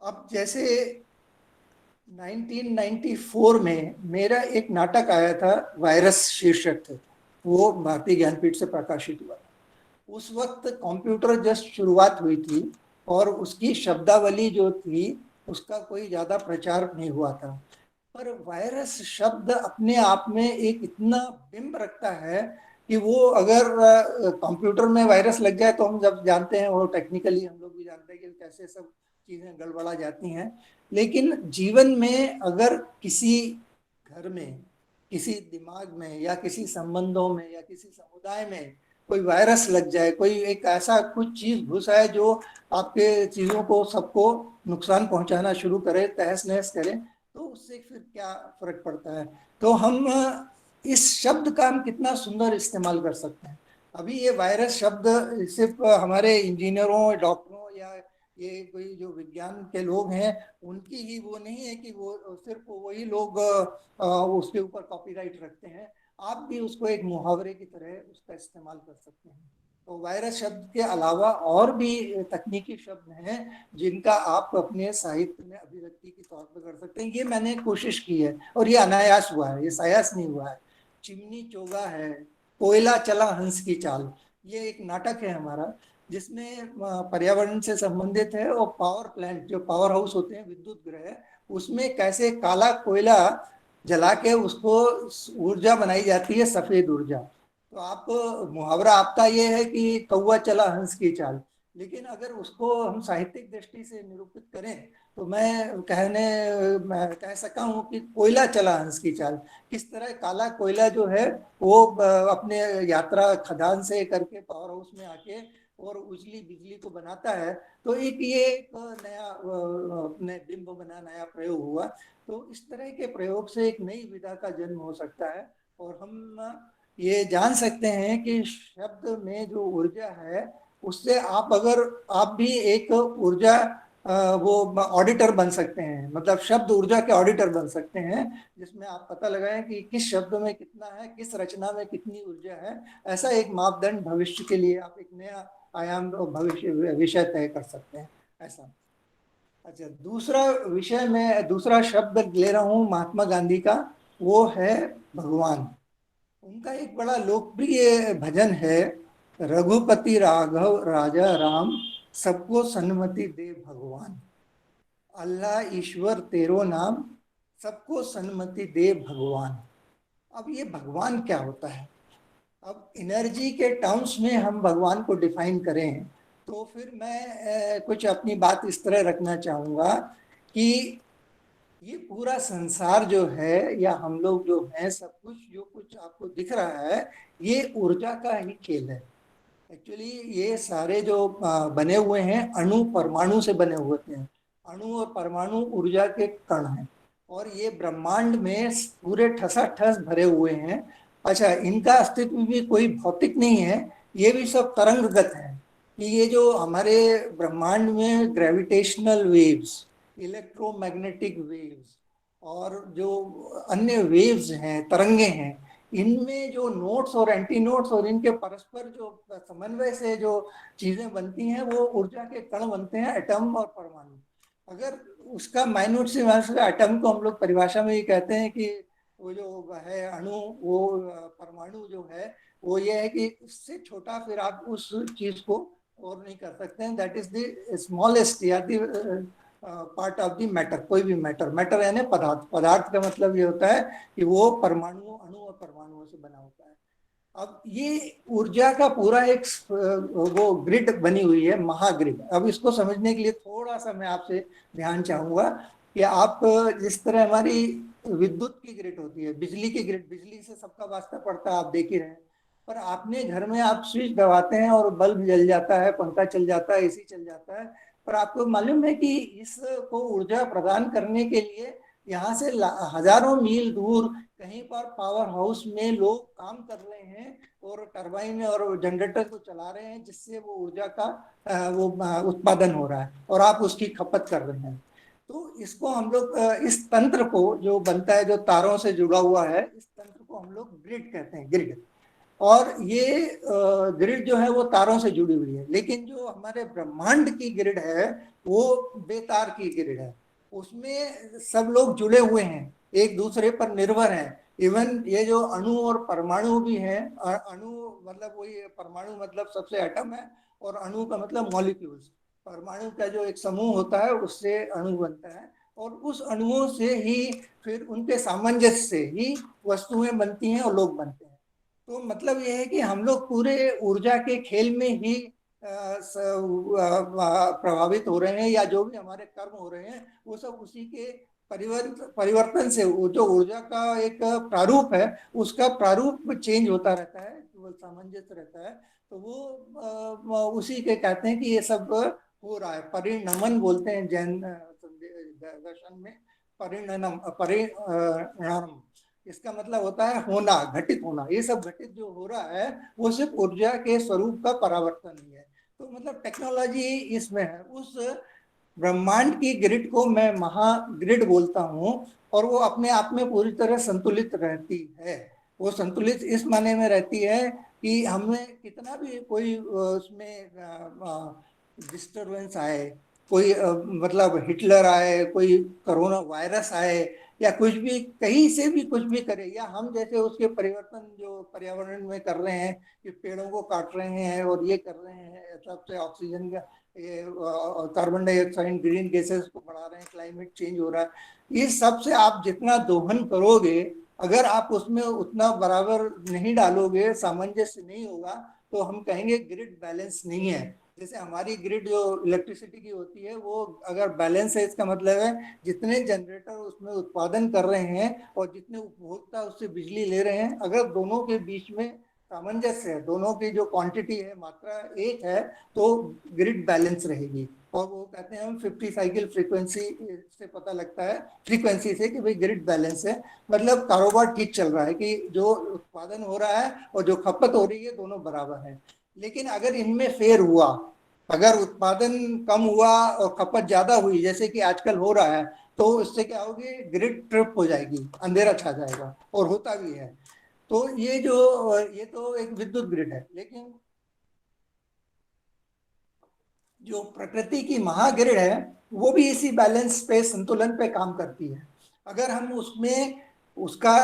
अब जैसे 1994 में मेरा एक नाटक आया था, वायरस शीर्षक थे, वो भारतीय ज्ञानपीठ से प्रकाशित हुआ। उस वक्त कंप्यूटर जस्ट शुरुआत हुई थी और उसकी शब्दावली जो थी उसका कोई ज़्यादा प्रचार नहीं हुआ था। पर वायरस शब्द अपने आप में एक इतना बिंब रखता है कि वो अगर कंप्यूटर में वायरस लग जाए तो हम जब जानते हैं, वो टेक्निकली हम लोग भी जानते हैं कि कैसे सब चीज़ें गड़बड़ा जाती हैं। लेकिन जीवन में अगर किसी घर में, किसी दिमाग में या किसी संबंधों में या किसी समुदाय में कोई वायरस लग जाए, कोई एक ऐसा कुछ चीज घुस आए जो आपके चीजों को सबको नुकसान पहुंचाना शुरू करे, तहस नहस करे, तो उससे फिर क्या फर्क पड़ता है। तो हम इस शब्द का हम कितना सुंदर इस्तेमाल कर सकते हैं। अभी ये वायरस शब्द सिर्फ हमारे इंजीनियरों, डॉक्टरों या ये कोई जो विज्ञान के लोग हैं उनकी ही वो नहीं है कि वो सिर्फ वही लोग उसके ऊपर कॉपीराइट रखते हैं। आप भी उसको एक मुहावरे की तरह उसका इस्तेमाल कर सकते हैं। तो वायरस शब्द के अलावा और भी तकनीकी शब्द हैं जिनका आप अपने साहित्य में अभिव्यक्ति के तौर पर कर सकते हैं। ये मैंने कोशिश की है और ये अनायास हुआ है, ये सायास नहीं हुआ है। चिमनी चोगा है, कोयला चला हंस की चाल, ये एक नाटक है हमारा जिसमें पर्यावरण से संबंधित है। और पावर प्लांट, जो पावर हाउस होते हैं, विद्युत गृह, उसमें कैसे काला कोयला जला के उसको ऊर्जा बनाई जाती है, सफेद ऊर्जा। तो आप मुहावरा आपका ये है कि कौवा चला हंस की चाल, लेकिन अगर उसको हम साहित्यिक दृष्टि से निरूपित करें तो मैं कह सका हूँ कि कोयला चला हंस की चाल। किस तरह काला कोयला जो है वो अपने यात्रा खदान से करके पावर हाउस में आके और उजली बिजली को बनाता है। तो ये एक नया अपने बिंब बना, नया प्रयोग हुआ। तो इस तरह के प्रयोग से एक नई विधा का जन्म हो सकता है। और हम ये जान सकते हैं कि शब्द में जो ऊर्जा है उससे आप भी एक ऊर्जा वो ऑडिटर बन सकते हैं, मतलब शब्द ऊर्जा के ऑडिटर बन सकते हैं, जिसमें आप पता लगाएं कि किस शब्द में कितना है, किस रचना में कितनी ऊर्जा है। ऐसा एक मापदंड भविष्य के लिए आप एक नया आयाम भविष्य विषय तय कर सकते हैं। ऐसा अच्छा, दूसरा विषय में दूसरा शब्द ले रहा हूँ महात्मा गांधी का, वो है भगवान। उनका एक बड़ा लोकप्रिय भजन है, रघुपति राघव राजा राम, सबको सन्मति दे भगवान। अल्लाह ईश्वर तेरो नाम, सबको सन्मति दे भगवान। अब ये भगवान क्या होता है? अब एनर्जी के टर्म्स में हम भगवान को डिफाइन करें तो फिर मैं कुछ अपनी बात इस तरह रखना चाहूँगा कि ये पूरा संसार जो है या हम लोग जो हैं, सब कुछ जो कुछ आपको दिख रहा है, ये ऊर्जा का ही खेल है। एक्चुअली ये सारे जो बने हुए हैं अणु परमाणु से बने हुए हैं। अणु और परमाणु ऊर्जा के कण हैं और ये ब्रह्मांड में पूरे ठसाठस भरे हुए हैं। अच्छा, इनका अस्तित्व भी कोई भौतिक नहीं है, ये भी सब तरंगगत है। कि ये जो हमारे ब्रह्मांड में ग्रेविटेशनल वेव्स, इलेक्ट्रोमैग्नेटिक वेव्स और जो अन्य वेव्स हैं, तरंगे हैं, इनमें जो नोट्स और एंटी नोट्स और इनके परस्पर जो समन्वय से जो चीजें बनती हैं, वो ऊर्जा के कण बनते हैं, एटम और परमाणु। अगर उसका माइन्यूट से एटम को हम लोग परिभाषा में ये कहते हैं कि वो जो है अणु, वो परमाणु जो है वो ये है कि इससे छोटा फिर आप उस चीज को और नहीं कर सकते हैं। दैट इज द स्मॉलेस्ट या the part of the matter. कोई भी मैटर यानी पदार्थ का मतलब ये होता है कि वो परमाणु, अणु और परमाणुओं से बना होता है। अब ये ऊर्जा का पूरा एक वो ग्रिड बनी हुई है, महाग्रिड। अब इसको समझने के लिए थोड़ा सा मैं आपसे ध्यान चाहूंगा कि आप जिस तरह हमारी विद्युत की ग्रिड होती है, बिजली की ग्रिड, बिजली से सबका वास्ता पड़ता है, आप देख ही रहे हैं। पर आपने घर में आप स्विच दबाते हैं और बल्ब जल जाता है, पंखा चल जाता है, एसी चल जाता है, पर आपको मालूम है कि इसको ऊर्जा प्रदान करने के लिए यहाँ से हजारों मील दूर कहीं पर पावर हाउस में लोग काम कर रहे हैं और टरबाइन और जनरेटर को चला रहे हैं, जिससे वो ऊर्जा का वो उत्पादन हो रहा है और आप उसकी खपत कर रहे हैं। तो इसको हम लोग इस तंत्र को जो बनता है, जो तारों से जुड़ा हुआ है, इस तंत्र को हम लोग ग्रिड कहते हैं, ग्रिड। और ये ग्रिड जो है वो तारों से जुड़ी हुई है, लेकिन जो हमारे ब्रह्मांड की ग्रिड है वो बेतार की ग्रिड है। उसमें सब लोग जुड़े हुए हैं, एक दूसरे पर निर्भर हैं। इवन ये जो अणु और परमाणु भी हैं, अणु मतलब वही, परमाणु मतलब सबसे एटम है, और अणु का मतलब मॉलिक्यूल्स। परमाणु का जो एक समूह होता है उससे अणु बनता है, और उस अणुओं से ही फिर उनके सामंजस्य से ही वस्तुएं बनती हैं और लोग बनते हैं। तो मतलब ये है कि हम लोग पूरे ऊर्जा के खेल में ही प्रभावित हो रहे हैं, या जो भी हमारे कर्म हो रहे हैं वो सब उसी के परिवर्तन से, वो जो ऊर्जा का एक प्रारूप है उसका प्रारूप चेंज होता रहता है, वो सामंजस्य रहता है। तो वो उसी के कहते हैं कि ये सब हो रहा है। परिणमन बोलते हैं जैन दर्शन में, परिणाम इसका मतलब होता है होना, घटित होना। ये सब घटित जो हो रहा है वो सिर्फ ऊर्जा के स्वरूप का परावर्तन ही है। तो मतलब टेक्नोलॉजी इसमें है। उस ब्रह्मांड की ग्रिड को मैं महाग्रिड बोलता हूँ, और वो अपने आप में पूरी तरह संतुलित रहती है। वो संतुलित इस माने में रहती है कि हमें कितना भी कोई उसमें डिस्टरबेंस आए, कोई मतलब हिटलर आए, कोई कोरोना वायरस आए, या कुछ भी कहीं से भी कुछ भी करे, या हम जैसे उसके परिवर्तन जो पर्यावरण में कर रहे हैं कि पेड़ों को काट रहे हैं और ये कर रहे हैं, सबसे ऑक्सीजन का ये कार्बन डाइऑक्साइड, ग्रीन गैसेस को बढ़ा रहे हैं, क्लाइमेट चेंज हो रहा है, ये सब से आप जितना दोहन करोगे, अगर आप उसमें उतना बराबर नहीं डालोगे, सामंजस्य नहीं होगा, तो हम कहेंगे ग्रिड बैलेंस नहीं है। जैसे हमारी ग्रिड जो इलेक्ट्रिसिटी की होती है वो अगर बैलेंस है, इसका मतलब है जितने जनरेटर उसमें उत्पादन कर रहे हैं और जितने उपभोक्ता उससे बिजली ले रहे हैं, अगर दोनों के बीच में सामंजस्य है, दोनों की जो क्वांटिटी है, मात्रा एक है, तो ग्रिड बैलेंस रहेगी। और वो कहते हैं हम 50 साइकिल फ्रीक्वेंसी से पता लगता है, फ्रीक्वेंसी से, कि भाई ग्रिड बैलेंस है, मतलब कारोबार ठीक चल रहा है, कि जो उत्पादन हो रहा है और जो खपत हो रही है दोनों बराबर है। लेकिन अगर इनमें फेर हुआ, अगर उत्पादन कम हुआ और खपत ज्यादा हुई, जैसे कि आजकल हो रहा है, तो इससे क्या होगी, ग्रिड ट्रिप हो जाएगी, अंधेरा छा जाएगा, और होता भी है। तो ये तो एक विद्युत ग्रिड है। लेकिन जो प्रकृति की महाग्रिड है वो भी इसी बैलेंस पे, संतुलन पे काम करती है। अगर हम उसमें उसका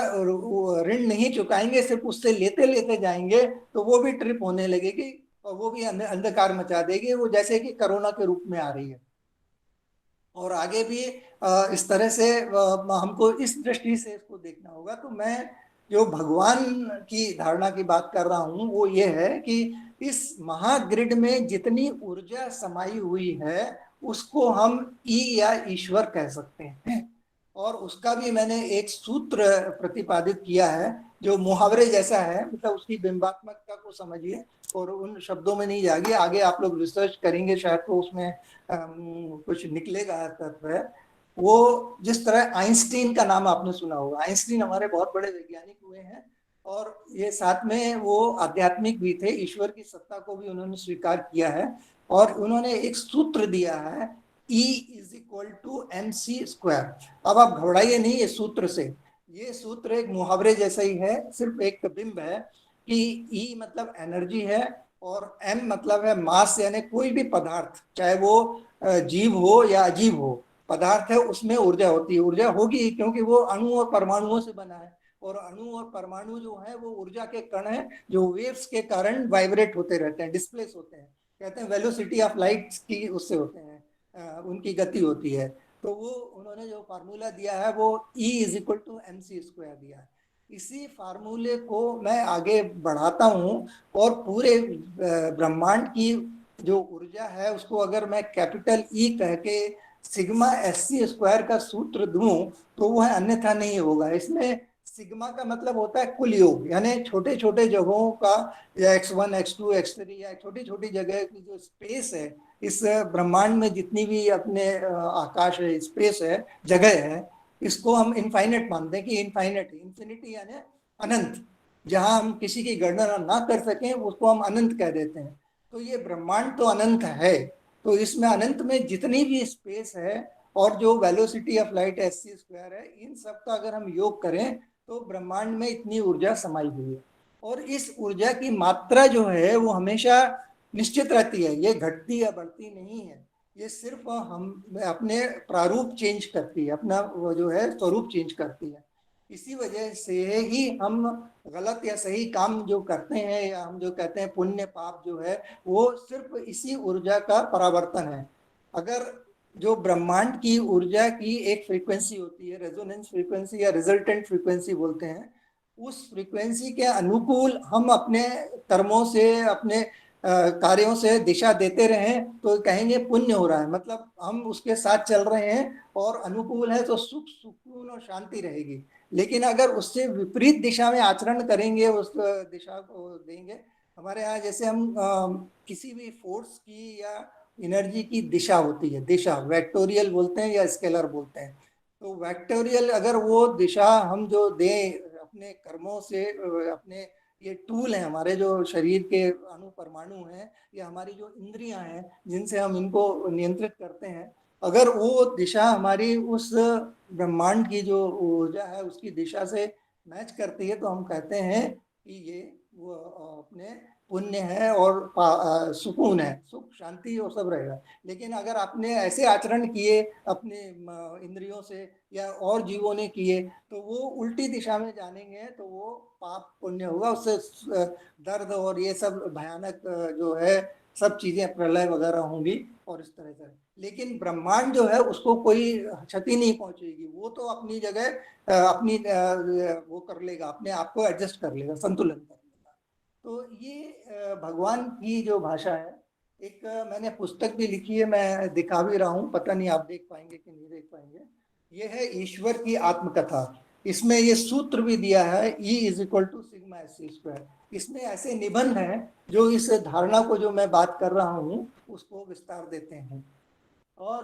ऋण नहीं चुकाएंगे, सिर्फ उससे लेते लेते जाएंगे, तो वो भी ट्रिप होने लगेगी और वो भी अंधकार मचा देगी, वो जैसे कि कोरोना के रूप में आ रही है। और आगे भी इस तरह से हमको इस दृष्टि से इसको देखना होगा। तो मैं जो भगवान की धारणा की बात कर रहा हूँ वो ये है कि इस महाग्रिड में जितनी ऊर्जा समाई हुई है उसको हम ई या ईश्वर कह सकते हैं। और उसका भी मैंने एक सूत्र प्रतिपादित किया है जो मुहावरे जैसा है, मतलब उसकी बिंबात्मकता को समझिए और उन शब्दों में नहीं जाइए। आगे आप लोग रिसर्च करेंगे शायद तो उसमें कुछ निकलेगा तत्व। वो जिस तरह आइंस्टीन का नाम आपने सुना होगा, आइंस्टीन हमारे बहुत बड़े वैज्ञानिक हुए हैं और ये साथ में वो आध्यात्मिक भी थे, ईश्वर की सत्ता को भी उन्होंने स्वीकार किया है। और उन्होंने एक सूत्र दिया है E = mc²। अब आप घबराइए नहीं ये सूत्र से, ये सूत्र एक मुहावरे जैसा ही है, सिर्फ एक बिंब है कि E मतलब एनर्जी है और M मतलब है मास, यानी कोई भी पदार्थ, चाहे वो जीव हो या अजीब हो, पदार्थ है उसमें ऊर्जा होती है। ऊर्जा होगी क्योंकि वो अणु और परमाणुओं से बना है, और अणु और परमाणु जो है वो ऊर्जा के कण है जो वेव्स के कारण वाइब्रेट होते रहते हैं, डिस्प्लेस होते हैं। कहते हैं वेलोसिटी ऑफ लाइट की उससे होते हैं, उनकी गति होती है। तो वो उन्होंने जो फार्मूला दिया है वो E = mc² दिया है। इसी फार्मूले को मैं आगे बढ़ाता हूँ और पूरे ब्रह्मांड की जो ऊर्जा है उसको अगर मैं कैपिटल E कह के सिग्मा SC² का सूत्र दूं तो वो है अन्यथा नहीं होगा। इसमें सिग्मा का मतलब होता है कुल योग, यानी छोटे छोटे जगहों का, या x1 x2 x3 या छोटी छोटी जगह की जो स्पेस है इस ब्रह्मांड में, जितनी भी अपने आकाश है, स्पेस है, जगह है, इसको हम इनफाइनेट मानते हैं कि इनफाइनेट, इंफिनिटी यानी अनंत। जहां हम किसी की गणना ना कर सकें उसको हम अनंत कह देते हैं। तो ये ब्रह्मांड तो अनंत है, तो इसमें अनंत में जितनी भी स्पेस है और जो वेलोसिटी ऑफ लाइट SC² है, इन सब का अगर हम योग करें तो ब्रह्मांड में इतनी ऊर्जा समाई हुई है। और इस ऊर्जा की मात्रा जो है वो हमेशा निश्चित रहती है, ये घटती या बढ़ती नहीं है। ये सिर्फ हम अपने प्रारूप चेंज करती है, अपना वो जो है स्वरूप चेंज करती है। इसी वजह से ही हम गलत या सही काम जो करते हैं, या हम जो कहते हैं पुण्य पाप जो है, वो सिर्फ इसी ऊर्जा का परावर्तन है। अगर जो ब्रह्मांड की ऊर्जा की एक फ्रीक्वेंसी होती है, रेजोनेंस फ्रीक्वेंसी या रिजल्टेंट फ्रीक्वेंसी बोलते हैं, उस फ्रीक्वेंसी के अनुकूल हम अपने कर्मों से, अपने कार्यों से दिशा देते रहें तो कहेंगे पुण्य हो रहा है, मतलब हम उसके साथ चल रहे हैं और अनुकूल है तो सुख, सुकून और शांति रहेगी। लेकिन अगर उससे विपरीत दिशा में आचरण करेंगे, उस दिशा को देंगे, हमारे यहाँ जैसे हम किसी भी फोर्स की या एनर्जी की दिशा होती है, दिशा वेक्टोरियल बोलते हैं या स्केलर बोलते हैं। तो वेक्टोरियल अगर वो दिशा हम जो दें अपने कर्मों से, अपने ये टूल हैं हमारे जो शरीर के अणु परमाणु हैं, या हमारी जो इंद्रियां हैं जिनसे हम इनको नियंत्रित करते हैं, अगर वो दिशा हमारी उस ब्रह्मांड की जो ऊर्जा है उसकी दिशा से मैच करती है तो हम कहते हैं कि ये वो अपने पुण्य है और सुकून है, सुख शांति और सब रहेगा। लेकिन अगर आपने ऐसे आचरण किए अपने इंद्रियों से या और जीवों ने किए तो वो उल्टी दिशा में जानेंगे, तो वो पाप पुण्य होगा, उससे दर्द और ये सब भयानक जो है सब चीजें, प्रलय वगैरह होंगी और इस तरह से। लेकिन ब्रह्मांड जो है उसको कोई क्षति नहीं पहुंचेगी, वो तो अपनी जगह अपनी वो कर लेगा, अपने आप को एडजस्ट कर लेगा, संतुलन कर लेगा। तो ये भगवान की जो भाषा है, एक मैंने पुस्तक भी लिखी है, मैं दिखा भी रहा हूँ, पता नहीं आप देख पाएंगे कि नहीं देख पाएंगे। ये है ईश्वर की आत्मकथा। इसमें ये सूत्र भी दिया है E = सिग्मा SC²। इसमें ऐसे निबंध हैं जो इस धारणा को जो मैं बात कर रहा हूँ उसको विस्तार देते हैं। और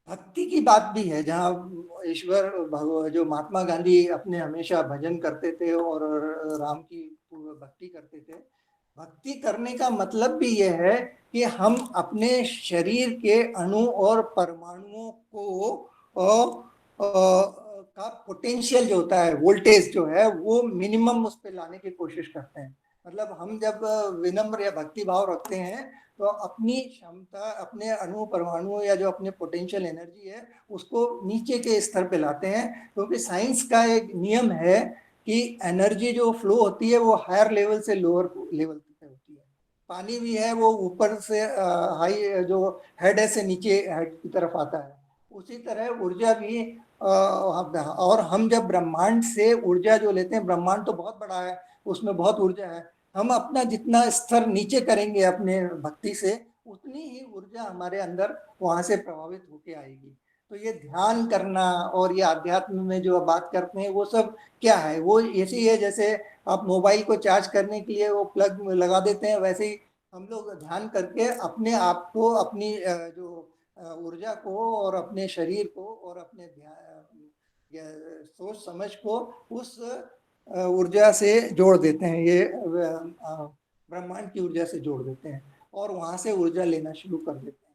भक्ति की बात भी है, जहाँ ईश्वर जो महात्मा गांधी अपने हमेशा भजन करते थे और राम की भक्ति करते थे। भक्ति करने का मतलब भी यह है कि हम अपने शरीर के अणु और परमाणुओं को का पोटेंशियल जो होता है, वोल्टेज जो है, वो मिनिमम उस पर लाने की कोशिश करते हैं। मतलब हम जब विनम्र या भक्ति भाव रखते हैं तो अपनी क्षमता, अपने अणु परमाणु या जो अपने पोटेंशियल एनर्जी है उसको नीचे के स्तर पे लाते हैं, क्योंकि साइंस का एक नियम है कि एनर्जी जो फ्लो होती है वो हायर लेवल से लोअर लेवल पे होती है। पानी भी है वो ऊपर से हाई जो हेड है से नीचे हेड की तरफ आता है, उसी तरह ऊर्जा भी और हम जब ब्रह्मांड से ऊर्जा जो लेते हैं, ब्रह्मांड तो बहुत बड़ा है, उसमें बहुत ऊर्जा है, हम अपना जितना स्तर नीचे करेंगे अपने भक्ति से उतनी ही ऊर्जा हमारे अंदर वहां से प्रभावित होके आएगी। तो ये ध्यान करना और ये अध्यात्म में जो बात करते हैं वो सब क्या है, वो ऐसे ही है जैसे आप मोबाइल को चार्ज करने के लिए वो प्लग लगा देते हैं, वैसे ही हम लोग ध्यान करके अपने आप को, अपनी जो ऊर्जा को और अपने शरीर को और अपने सोच समझ को उस ऊर्जा से जोड़ देते हैं, ये ब्रह्मांड की ऊर्जा से जोड़ देते हैं और वहां से ऊर्जा लेना शुरू कर देते हैं।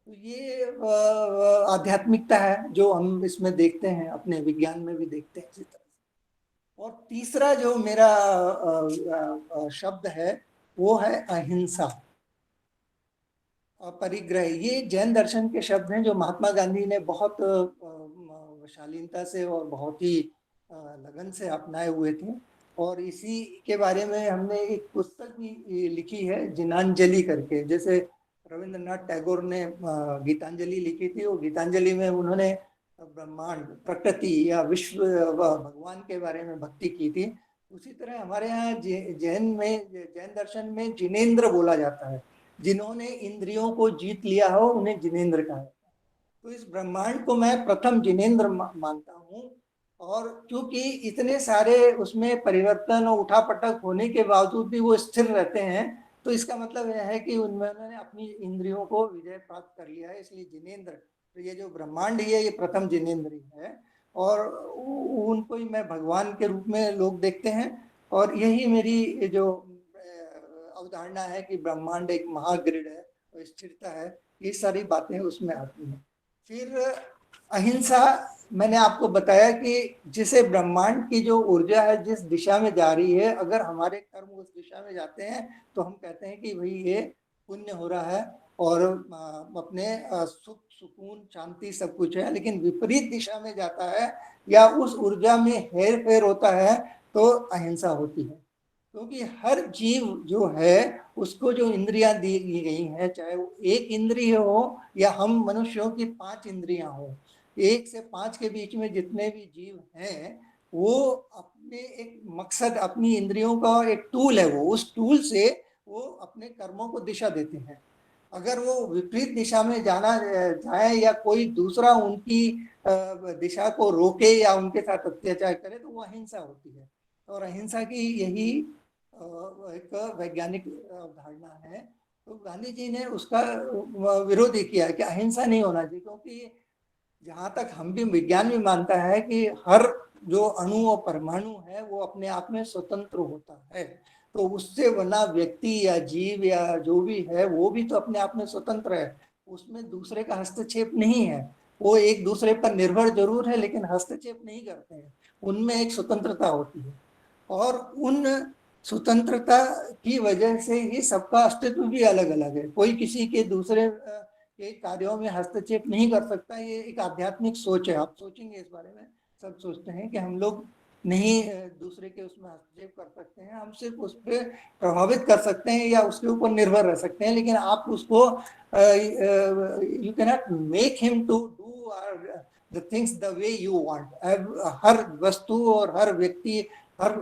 तो ये आध्यात्मिकता है जो हम इसमें देखते हैं, अपने विज्ञान में भी देखते हैं इसी तरह से। और तीसरा जो मेरा शब्द है वो है अहिंसा, परिग्रह। ये जैन दर्शन के शब्द हैं जो महात्मा गांधी ने बहुत शालीनता से और बहुत ही लगन से अपनाए हुए थे, और इसी के बारे में हमने एक पुस्तक भी लिखी है जिनांजलि करके। जैसे रविंद्रनाथ टैगोर ने गीतांजलि लिखी थी, और गीतांजलि में उन्होंने ब्रह्मांड, प्रकृति या विश्व भगवान के बारे में भक्ति की थी। उसी तरह हमारे यहाँ जैन दर्शन में जिनेंद्र बोला जाता है, जिन्होंने इंद्रियों को जीत लिया हो उन्हें जिनेंद्र कहा जाता है। तो इस ब्रह्मांड को मैं प्रथम जिनेंद्र मानता हूँ, और क्योंकि इतने सारे उसमें परिवर्तन और उठापटक होने के बावजूद भी वो स्थिर रहते हैं, तो इसका मतलब यह है कि उन्होंने अपनी इंद्रियों को विजय प्राप्त कर लिया है, इसलिए जिनेंद्र। तो ये जो ब्रह्मांड है ये प्रथम जिनेंद्र ही है, और उनको ही मैं भगवान के रूप में लोग देखते हैं। और यही मेरी जो अवधारणा है कि ब्रह्मांड एक महाग्रिड है और स्थिरता है, ये सारी बातें उसमें आती हैं। फिर अहिंसा, मैंने आपको बताया कि जिसे ब्रह्मांड की जो ऊर्जा है जिस दिशा में जा रही है, अगर हमारे कर्म उस दिशा में जाते हैं तो हम कहते हैं कि भाई ये पुण्य हो रहा है और अपने सुख, सुकून, शांति सब कुछ है। लेकिन विपरीत दिशा में जाता है या उस ऊर्जा में हेर फेर होता है तो अहिंसा होती है। क्योंकि हर जीव जो है उसको जो इंद्रियां दी गई हैं, चाहे वो एक इंद्रिय हो या हम मनुष्यों की 5 इंद्रियां हो, 1 से 5 के बीच में जितने भी जीव हैं वो अपने एक मकसद, अपनी इंद्रियों का एक टूल है, वो उस टूल से वो अपने कर्मों को दिशा देते हैं। अगर वो विपरीत दिशा में जाए या कोई दूसरा उनकी दिशा को रोके या उनके साथ अत्याचार करे तो वो अहिंसा होती है। और अहिंसा की यही एक वैज्ञानिक अवधारणा है। तो गांधी जी ने उसका विरोध किया कि अहिंसा नहीं होना चाहिए, क्योंकि जहाँ तक हम भी, विज्ञान भी मानता है कि हर जो अणु और परमाणु है वो अपने आप में स्वतंत्र होता है। तो उससे बना व्यक्ति या जीव या जो भी है वो भी तो अपने आप में स्वतंत्र है, उसमें दूसरे का हस्तक्षेप नहीं है। वो एक दूसरे पर निर्भर जरूर है लेकिन हस्तक्षेप नहीं करते हैं, उनमें एक स्वतंत्रता होती है। और उन स्वतंत्रता की वजह से ही सबका अस्तित्व भी अलग अलग है, कोई किसी के दूसरे के कार्यों में हस्तक्षेप नहीं कर सकता। ये एक आध्यात्मिक सोच है, आप सोचेंगे इस बारे में, सब सोचते हैं कि हम लोग नहीं दूसरे के उसमें हस्तक्षेप कर सकते हैं, हम सिर्फ उस पर प्रभावित कर सकते हैं या उसके ऊपर निर्भर रह सकते हैं, लेकिन आप उसको you can not make him to do the things the way you want. हर वस्तु और हर व्यक्ति, हर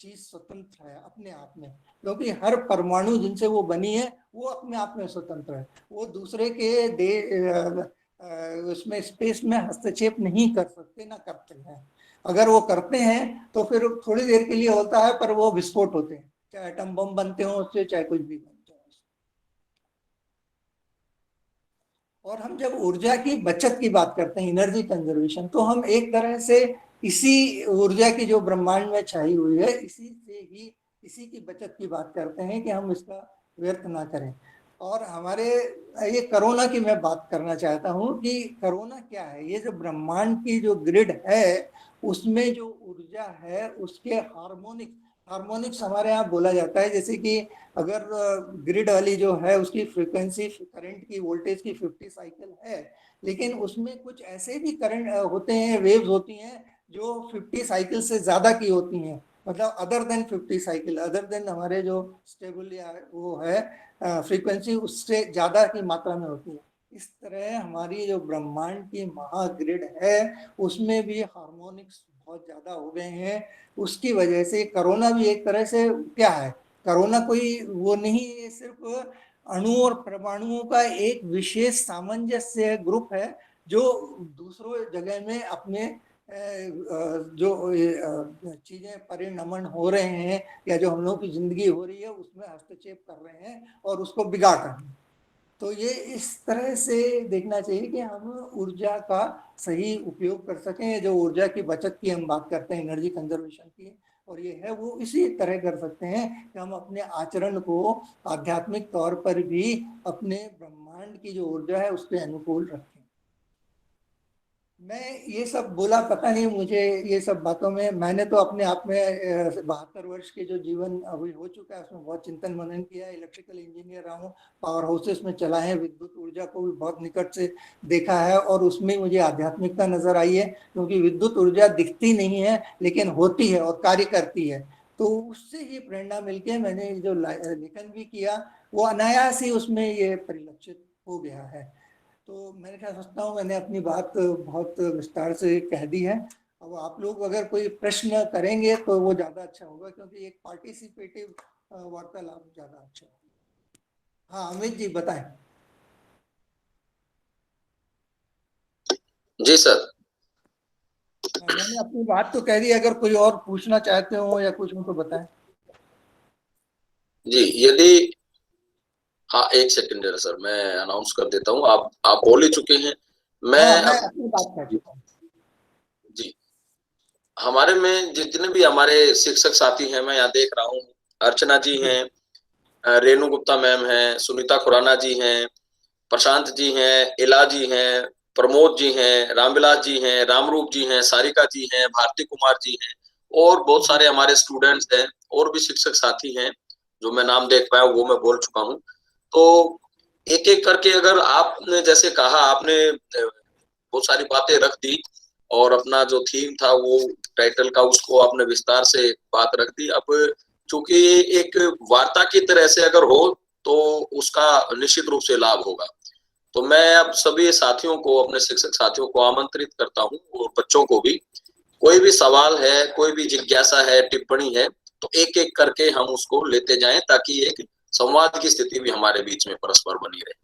चीज स्वतंत्र है अपने आप में, क्योंकि हर परमाणु जिनसे वो बनी है वो अपने आप में स्वतंत्र है, वो दूसरे के उसमें स्पेस में हस्तक्षेप नहीं कर सकते, ना करते हैं। अगर वो करते हैं तो फिर थोड़ी देर के लिए होता है, पर वो विस्फोट होते हैं, चाहे एटम बम बनते हो उससे, चाहे कुछ भी बनते हो। और हम जब ऊर्जा की बचत की बात करते हैं, एनर्जी कंजर्वेशन, तो हम एक तरह से इसी ऊर्जा की जो ब्रह्मांड में छाई हुई है इसी की बचत की बात करते हैं कि हम इसका व्यर्थ ना करें। और हमारे ये कोरोना की मैं बात करना चाहता हूँ कि कोरोना क्या है। ये जो ब्रह्मांड की जो ग्रिड है उसमें जो ऊर्जा है उसके हार्मोनिक, हार्मोनिक्स हमारे यहाँ बोला जाता है, जैसे कि अगर ग्रिड वाली जो है उसकी फ्रीक्वेंसी करंट की वोल्टेज की 50 साइकिल है, लेकिन उसमें कुछ ऐसे भी करंट होते हैं, वेव्स होती हैं जो 50 साइकिल से ज्यादा की होती हैं, मतलब other than 50 cycle, other than हमारे जो स्टेबल या वो है फ्रीक्वेंसी उससे ज्यादा की मात्रा में होती है। इस तरह हमारी जो ब्रह्मांड की महाग्रिड है उसमें भी हार्मोनिक्स बहुत ज्यादा हो गए हैं। उसकी वजह से कोरोना भी एक तरह से क्या है, कोरोना कोई वो नहीं है, सिर्फ अणु और परमाणुओं का एक विशेष सामंजस्य ग्रुप है जो दूसरों जगह में अपने जो चीजें परिणमन हो रहे हैं या जो हम लोगों की जिंदगी हो रही है उसमें हस्तक्षेप कर रहे हैं और उसको बिगाड़ रहे हैं। तो ये इस तरह से देखना चाहिए कि हम ऊर्जा का सही उपयोग कर सकें। जो ऊर्जा की बचत की हम बात करते हैं, एनर्जी कंजर्वेशन की, और ये है वो इसी तरह कर सकते हैं कि हम अपने आचरण को आध्यात्मिक तौर पर भी अपने ब्रह्मांड की जो ऊर्जा है उसके अनुकूल रखें। मैं ये सब बोला, पता नहीं मुझे ये सब बातों में, मैंने तो अपने आप में 72 वर्ष के जो जीवन अभी हो चुका है उसमें बहुत चिंतन मनन किया है। इलेक्ट्रिकल इंजीनियर रहा हूँ, पावर हाउसेस में चला है, विद्युत ऊर्जा को भी बहुत निकट से देखा है और उसमें मुझे आध्यात्मिकता नजर आई है, क्योंकि विद्युत ऊर्जा दिखती नहीं है लेकिन होती है और कार्य करती है। तो उससे ही प्रेरणा मिलके मैंने जो लेखन भी किया वो अनायास ही उसमें ये परिलक्षित हो गया है। तो मैं क्या सोचता हूँ, मैंने अपनी बात बहुत विस्तार से कह दी है। अब आप लोग अगर कोई प्रश्न करेंगे तो वो ज्यादा अच्छा होगा, क्योंकि एक पार्टिसिपेटिव वार्तालाप ज्यादा अच्छा होगा। हाँ अमित जी बताएं। जी सर। मैंने अपनी बात तो कह दी, अगर कोई और पूछना चाहते हो या कुछ हो तो बताएं। जी यदि, हाँ एक सेकंड है सर, मैं अनाउंस कर देता हूँ। आप बोल ही चुके हैं। मैं अपनी बात कर चुका हूँ। जी, हमारे में जितने भी हमारे शिक्षक साथी हैं, मैं यहाँ देख रहा हूँ, अर्चना जी हैं, रेणु गुप्ता मैम हैं, सुनीता खुराना जी हैं, प्रशांत जी हैं, इला जी हैं, प्रमोद जी हैं, रामविलास जी हैं, रामरूप जी हैं, सारिका जी हैं, भारती कुमार जी हैं, और बहुत सारे हमारे स्टूडेंट्स हैं और भी शिक्षक साथी हैं जो मैं नाम देख पाया वो मैं बोल चुका हूँ। तो एक एक करके, अगर आपने जैसे कहा, आपने बहुत सारी बातें रख दी और अपना जो थीम था वो टाइटल का, उसको आपने विस्तार से बात रख दी। अब चूंकि एक वार्ता की तरह से अगर हो तो उसका निश्चित रूप से लाभ होगा। तो मैं अब सभी साथियों को, अपने शिक्षक साथियों को आमंत्रित करता हूँ, और बच्चों को भी, कोई भी सवाल है, कोई भी जिज्ञासा है, टिप्पणी है, तो एक एक करके हम उसको लेते जाएं, ताकि एक संवाद की स्थिति भी हमारे बीच में परस्पर बनी रहे।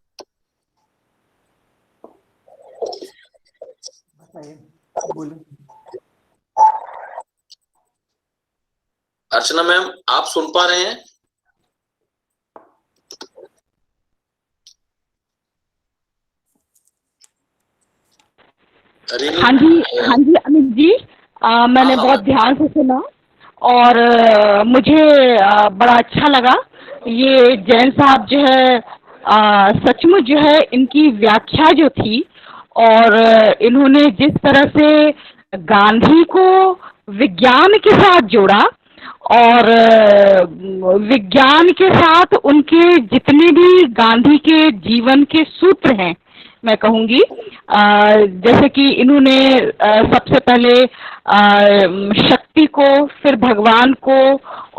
अर्चना मैम, आप सुन पा रहे हैं? हाँ जी अमित जी, मैंने बहुत ध्यान से सुना और मुझे बड़ा अच्छा लगा। ये जैन साहब जो है सचमुच जो है इनकी व्याख्या जो थी, और इन्होंने जिस तरह से गांधी को विज्ञान के साथ जोड़ा और विज्ञान के साथ उनके जितने भी गांधी के जीवन के सूत्र हैं, मैं कहूँगी, जैसे कि इन्होंने सबसे पहले शक्ति को, फिर भगवान को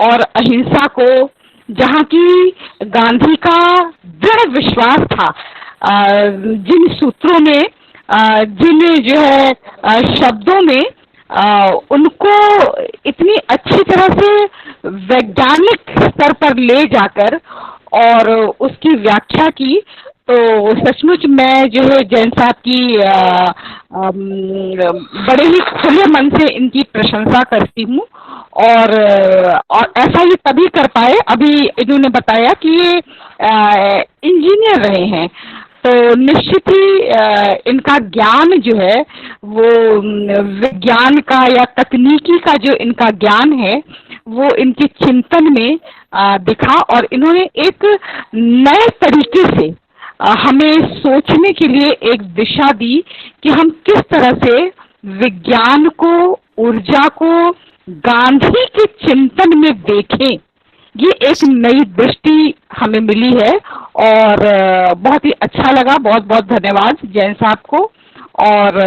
और अहिंसा को, जहाँ की गांधी का दृढ़ विश्वास था, जिन सूत्रों में, जिन जो है शब्दों में उनको इतनी अच्छी तरह से वैज्ञानिक स्तर पर ले जाकर और उसकी व्याख्या की, तो सचमुच मैं जो है जैन साहब की बड़े ही खुले मन से इनकी प्रशंसा करती हूँ। और ऐसा ये तभी कर पाए, अभी इन्होंने बताया कि ये इंजीनियर रहे हैं, तो निश्चित ही इनका ज्ञान जो है वो विज्ञान का या तकनीकी का जो इनका ज्ञान है वो इनके चिंतन में दिखा, और इन्होंने एक नए तरीके से हमें सोचने के लिए एक दिशा दी कि हम किस तरह से विज्ञान को, ऊर्जा को, गांधी के चिंतन में देखें, ये एक नई दृष्टि हमें मिली है। और बहुत ही अच्छा लगा। बहुत बहुत धन्यवाद जैन साहब को, और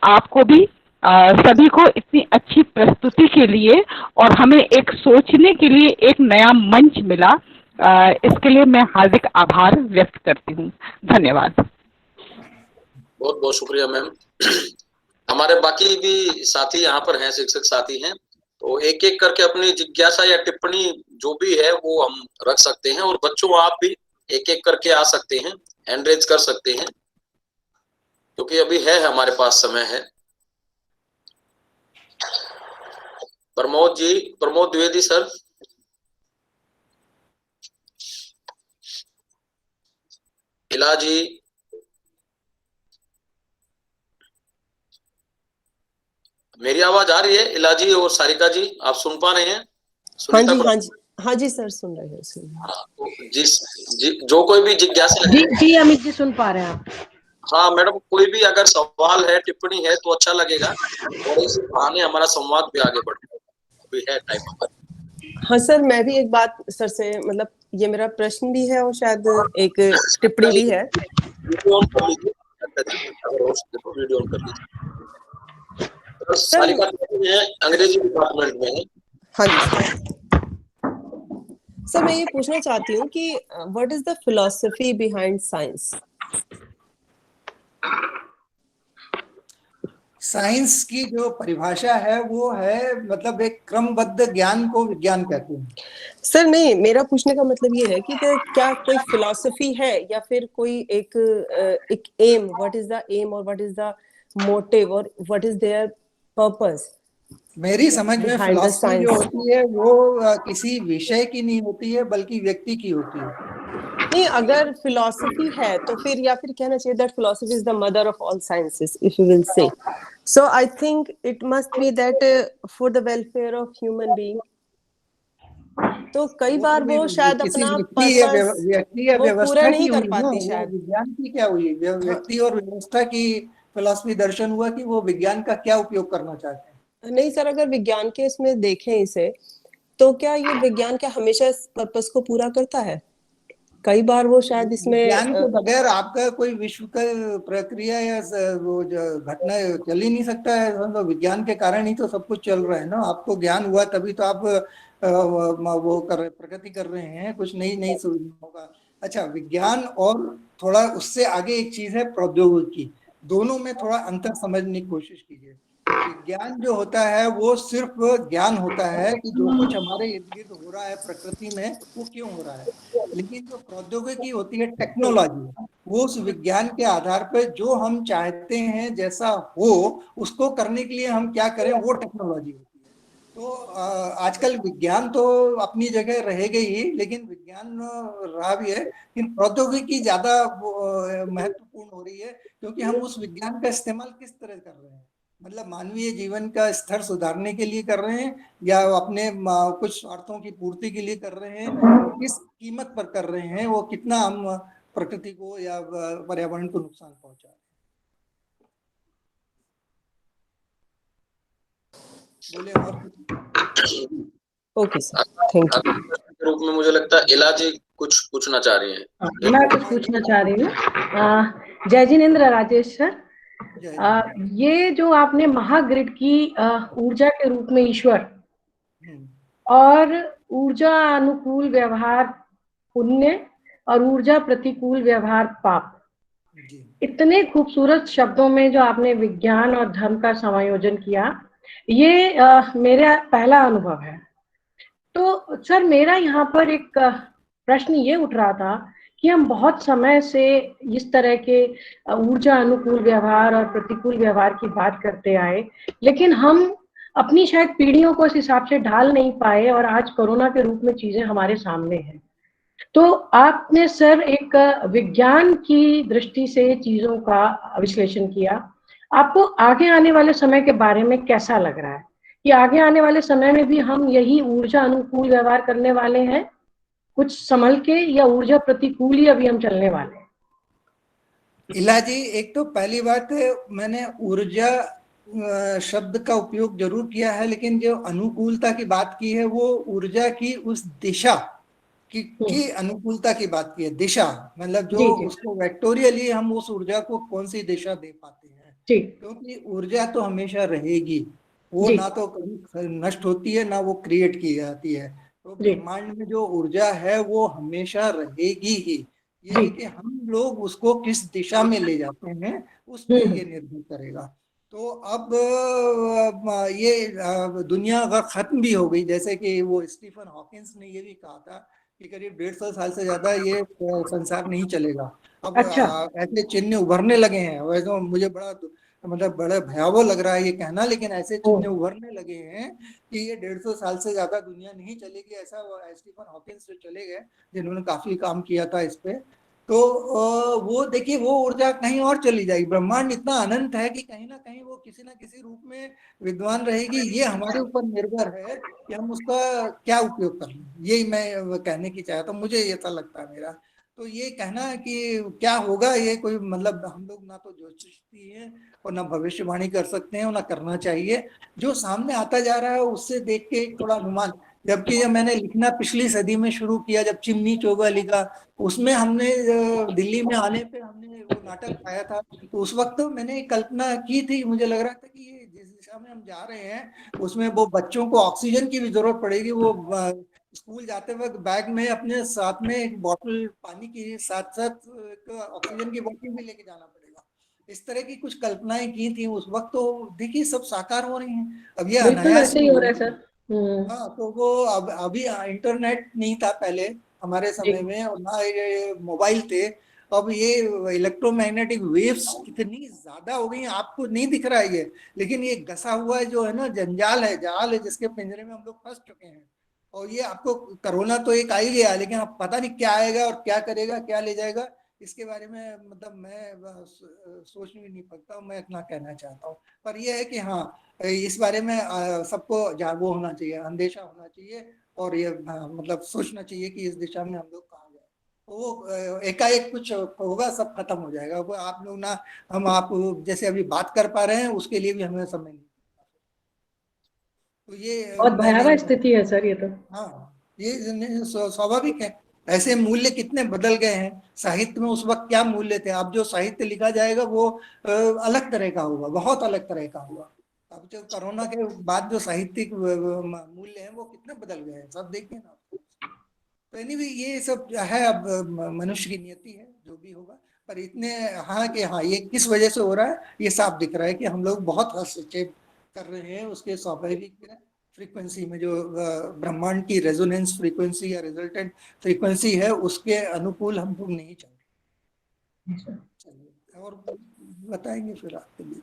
आपको भी, सभी को इतनी अच्छी प्रस्तुति के लिए, और हमें एक सोचने के लिए एक नया मंच मिला। इसके लिए मैं हार्दिक आभार व्यक्त करती हूँ। धन्यवाद। बहुत बहुत शुक्रिया मैम। हमारे बाकी भी साथी यहाँ पर हैं, शिक्षक साथी हैं, तो एक एक करके अपनी जिज्ञासा या टिप्पणी जो भी है वो हम रख सकते हैं। और बच्चों, आप भी एक एक करके आ सकते हैं, हैंड रेज कर सकते हैं, क्योंकि अभी है हमारे पास समय है। प्रमोद जी, प्रमोद द्विवेदी सर। इला जी, मेरी आवाज आ रही है? इला जी और सारिका जी, आप सुन पा रहे हैं? हाँ जी, हाँ जी, हाँ जी सर, सुन रहे हैं, सुन रहे हैं। तो जो कोई भी जिज्ञासा जी जी अमित जी सुन पा रहे हैं आप? हाँ मैडम, कोई भी अगर सवाल है, टिप्पणी है तो अच्छा लगेगा, और इस बहाने हमारा संवाद भी आगे बढ़ेगा। अभी है टाइम हमारा। हाँ सर, मैं भी एक बात सर से, मतलब ये मेरा प्रश्न भी है और शायद एक टिप्पणी भी है। वीडियो ऑन कर लीजिए, अगर हो सके तो वीडियो ऑन कर लीजिए। तो सारिका है, अंग्रेजी डिपार्टमेंट में है। हाँ जी सर, मैं ये पूछना चाहती हूँ कि what is the philosophy behind science? Science की जो परिभाषा है वो है, मतलब एक क्रमबद्ध ज्ञान को विज्ञान कहते हैं। सर नहीं, मेरा पूछने का मतलब ये है कि क्या कोई फिलॉसफी है या फिर कोई एक aim, what is the aim और व्हाट इज द मोटिव और व्हाट इज देयर पर्पस? मेरी समझ में फिलॉसफी जो होती है वो किसी विषय की नहीं होती है, बल्कि व्यक्ति की होती है। नहीं, अगर फिलॉसफी है तो फिर, या फिर कहना चाहिए that philosophy is the mother of all sciences, if you will say. So I think it must be that for the welfare of human being. तो कई बार वो शायद अपना व्यक्ति या वो पूरा व्यवस्था नहीं की कर हुई पाती ना, शायद। विज्ञान की क्या हुई? व्यक्ति और व्यवस्था की फिलॉसफी दर्शन हुआ कि वो विज्ञान का क्या उपयोग करना चाहते हैं। नहीं सर, अगर विज्ञान के इसमें देखें इसे, तो क्या ये विज्ञान क्या हमेशा इस पर्पस को पूरा करता है? कई बार वो शायद इसमें विज्ञान के बगैर आपका कोई विश्व का प्रक्रिया या वो जो घटना चल ही नहीं सकता है। तो विज्ञान के कारण ही तो सब कुछ चल रहा है ना। आपको ज्ञान हुआ तभी तो आप वो प्रगति कर रहे हैं, कुछ नई नई सुविधाओं का। अच्छा, विज्ञान और थोड़ा उससे आगे एक चीज है प्रौद्योगिकी, दोनों में थोड़ा अंतर समझने की कोशिश कीजिए। विज्ञान जो होता है वो सिर्फ ज्ञान होता है कि जो कुछ हमारे इर्द गिर्द हो रहा है प्रकृति में वो क्यों हो रहा है। लेकिन जो प्रौद्योगिकी होती है, टेक्नोलॉजी, वो उस विज्ञान के आधार पर जो हम चाहते हैं जैसा हो उसको करने के लिए हम क्या करें, वो टेक्नोलॉजी होती है। तो आजकल विज्ञान तो अपनी जगह रहेगा ही, लेकिन विज्ञान रहा भी है, लेकिन प्रौद्योगिकी ज्यादा महत्वपूर्ण हो रही है, क्योंकि हम उस विज्ञान का इस्तेमाल किस तरह कर रहे हैं। मतलब मानवीय जीवन का स्तर सुधारने के लिए कर रहे हैं या अपने कुछ स्वार्थों की पूर्ति के लिए कर रहे हैं, किस कीमत पर कर रहे हैं, वो कितना हम प्रकृति को या पर्यावरण को नुकसान पहुंचा रहे हैं। बोले और ओके सर, थैंक यू। के रूप में मुझे लगता है इला जी कुछ पूछना चाह रही हैं। मैं कुछ पूछना चाह रही हूँ। जय जिनेंद्र राजेश सर, ये जो आपने महाग्रिड की ऊर्जा के रूप में ईश्वर और ऊर्जा अनुकूल व्यवहार पुण्य और ऊर्जा प्रतिकूल व्यवहार पाप, इतने खूबसूरत शब्दों में जो आपने विज्ञान और धर्म का समायोजन किया, ये मेरा पहला अनुभव है। तो सर, मेरा यहाँ पर एक प्रश्न ये उठ रहा था कि हम बहुत समय से इस तरह के ऊर्जा अनुकूल व्यवहार और प्रतिकूल व्यवहार की बात करते आए, लेकिन हम अपनी शायद पीढ़ियों को इस हिसाब से ढाल नहीं पाए, और आज कोरोना के रूप में चीजें हमारे सामने हैं। तो आपने सर एक विज्ञान की दृष्टि से चीजों का विश्लेषण किया, आपको आगे आने वाले समय के बारे में कैसा लग रहा है कि आगे आने वाले समय में भी हम यही ऊर्जा अनुकूल व्यवहार करने वाले हैं कुछ संभल के, या ऊर्जा प्रतिकूल ही अभी हम चलने वाले हैं? इला जी, एक तो पहली बात, मैंने ऊर्जा शब्द का उपयोग जरूर किया है, लेकिन जो अनुकूलता की बात की है वो ऊर्जा की उस दिशा की अनुकूलता की बात की है। दिशा मतलब जो जी, जी। उसको वेक्टोरियली हम उस ऊर्जा को कौन सी दिशा दे पाते हैं, जी, क्योंकि ऊर्जा तो हमेशा रहेगी, वो जी, ना तो कभी नष्ट होती है ना वो क्रिएट की जाती है। तो जी, ब्रह्मांड में जो ऊर्जा है वो हमेशा रहेगी ही। ये जी। है कि हम लोग उसको किस दिशा में ले जाते हैं उस पे हम्म। ये निर्भर करेगा। तो अब ये दुनिया अगर खत्म भी हो गई, जैसे कि वो स्टीफन हॉकिंस ने ये भी कहा था कि करीब 150 साल से ज्यादा ये संसार नहीं चलेगा। अब अच्छा। ऐसे चिन्ह उभरने लगे हैं, वैसे मुझे बड़ा मतलब बड़ा भयावह लग रहा है ये कहना, लेकिन ऐसे ओ। चिन्ह उभरने लगे हैं कि ये 150 साल से ज्यादा दुनिया नहीं चलेगी। ऐसा स्टीफन हॉकिंस जो चले गए, जिन्होंने काफी काम किया था इस पे, तो वो देखिए वो ऊर्जा कहीं और चली जाएगी। ब्रह्मांड इतना अनंत है कि कहीं ना कहीं वो किसी ना किसी रूप में विद्वान रहेगी। ये हमारे ऊपर निर्भर है कि हम उसका क्या उपयोग कर लें। यही मैं कहने की चाहता हूँ, मुझे ऐसा लगता है मेरा। तो ये कहना कि क्या होगा, ये कोई मतलब हम लोग ना तो ज्योतिषी है और ना भविष्यवाणी कर सकते हैं और ना करना चाहिए। जो सामने आता जा रहा है उससे देख के एक थोड़ा अनुमान। जबकि जब मैंने लिखना पिछली सदी में शुरू किया, जब चिमनी चौगा लिखा, उसमें हमने दिल्ली में आने पे हमने वो नाटक पाया था, तो उस वक्त तो मैंने कल्पना की थी, मुझे लग रहा था कि ये जिस दिशा में हम जा रहे हैं उसमें वो बच्चों को ऑक्सीजन की भी जरूरत पड़ेगी। वो स्कूल जाते वक्त बैग में अपने साथ में एक बोतल पानी की साथ साथ एक ऑक्सीजन की बोतल भी लेके जाना पड़ेगा। इस तरह की कुछ कल्पनाएं की थी उस वक्त, तो देखिए सब साकार हो रही हैं। अब ये बिल्कुल अनायास वैसे ही ही हो हो रहा है रहा सर। है। हाँ, तो वो अब अभी इंटरनेट नहीं था पहले हमारे जी। समय में, और ना ये मोबाइल थे। अब ये इलेक्ट्रोमैग्नेटिक वेव्स कितनी ज्यादा हो गई हैं, आपको नहीं दिख रहा है ये, लेकिन ये घसा हुआ है जो है ना, जंजाल है, जाल है, जिसके पिंजरे में हम लोग फंस चुके हैं। और ये आपको कोरोना तो एक आ ही गया, लेकिन अब पता नहीं क्या आएगा और क्या करेगा, क्या ले जाएगा, इसके बारे में मतलब मैं सोच भी नहीं सकता, मैं इतना कहना चाहता हूँ। पर यह है कि हाँ, इस बारे में सबको जागरूक होना चाहिए, अंदेशा होना चाहिए, और ये मतलब सोचना चाहिए कि इस दिशा में हम लोग कहाँ जाए। तो वो एकाएक कुछ होगा, सब खत्म हो जाएगा। वो आप लोग ना, हम आप जैसे अभी बात कर पा रहे हैं उसके लिए भी हमें समय नहीं। तो ये बहुत मैंने, भयावह स्थिति है सर ये तो। हाँ, ये स्वाभाविक है। ऐसे मूल्य कितने बदल गए हैं। साहित्य में उस वक्त क्या मूल्य थे, अब जो साहित्य लिखा जाएगा वो अलग तरह का होगा, बहुत अलग तरह का होगा। अब जो कोरोना के बाद जो साहित्यिक मूल्य हैं वो कितने बदल गए हैं, सब देखिए ना। तो एनीवे ये सब है, अब मनुष्य की नियति है, जो भी होगा। पर इतने, हाँ कि हाँ, ये किस वजह से हो रहा है ये साफ दिख रहा है कि हम लोग बहुत हस्तक्षेप कर रहे हैं उसके स्वाभाविक फ्रीक्वेंसी में। जो ब्रह्मांड की रेजोनेंस फ्रीक्वेंसी या रिजल्टेंट फ्रीक्वेंसी है उसके अनुकूल हम लोग नहीं चल रहे। चलिए और बताएंगे फिर आपके लिए।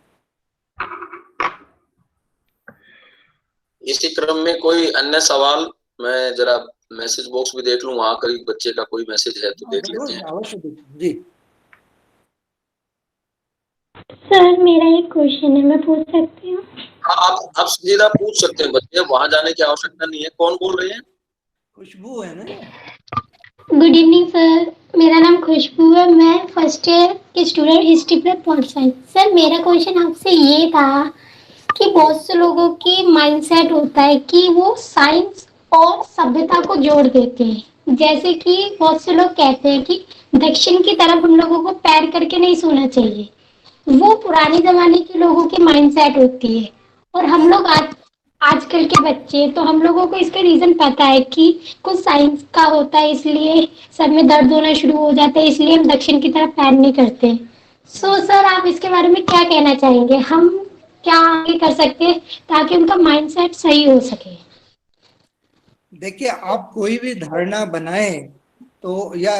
इसी क्रम में कोई अन्य सवाल, मैं जरा मैसेज बॉक्स भी देख लूं, वहां करीब बच्चे का कोई मैसेज है तो देख लेते हैं। अवश्य देखिए जी। सर मेरा एक क्वेश्चन है, मैं पूछ सकती हूँ? हाँ, आप सीधा पूछ सकते हैं बच्चे, वहां जाने की आवश्यकता नहीं है। कौन बोल रहे हैं? खुशबू है ना? गुड इवनिंग सर, मेरा नाम खुशबू है, मैं फर्स्ट ईयर की student history plus pol science. Sir मेरा क्वेश्चन आपसे ये था कि बहुत से लोगों की माइंडसेट होता है कि वो साइंस और सभ्यता को जोड़ देते हैं। जैसे कि बहुत से लोग कहते हैं कि दक्षिण की तरफ हम लोगों को पैर करके नहीं सोना चाहिए, वो पुराने जमाने के लोगों की माइंडसेट होती है। और हम लोग आजकल के बच्चे, तो हम लोगों को इसका रीजन पता है कि कुछ साइंस का होता है, इसलिए सर में दर्द होना शुरू हो जाता है, इसलिए हम दक्षिण की तरफ पैर नहीं करते। सो सर आप इसके बारे में क्या कहना चाहेंगे, हम क्या आगे कर सकते हैं ताकि उनका माइंडसेट सही हो सके? देखिए, आप कोई भी धारणा बनाएं तो या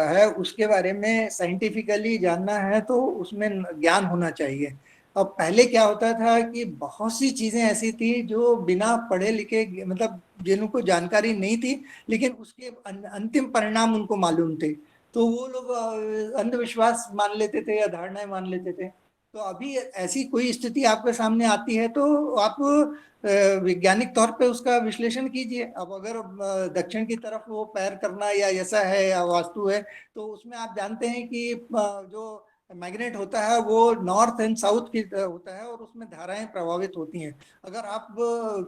है उसके बारे में साइंटिफिकली जानना है तो उसमें ज्ञान होना चाहिए। अब पहले क्या होता था कि बहुत सी चीजें ऐसी थी जो बिना पढ़े लिखे, मतलब जिनको जानकारी नहीं थी, लेकिन उसके अंतिम परिणाम उनको मालूम थे, तो वो लोग अंधविश्वास मान लेते थे या धारणाएं मान लेते थे। तो अभी ऐसी कोई स्थिति आपके सामने आती है तो आप वैज्ञानिक तौर पे उसका विश्लेषण कीजिए। अब अगर दक्षिण की तरफ वो पैर करना या ऐसा है या वास्तु है, तो उसमें आप जानते हैं कि जो मैग्नेट होता है वो नॉर्थ एंड साउथ की होता है और उसमें धाराएं प्रभावित होती हैं। अगर आप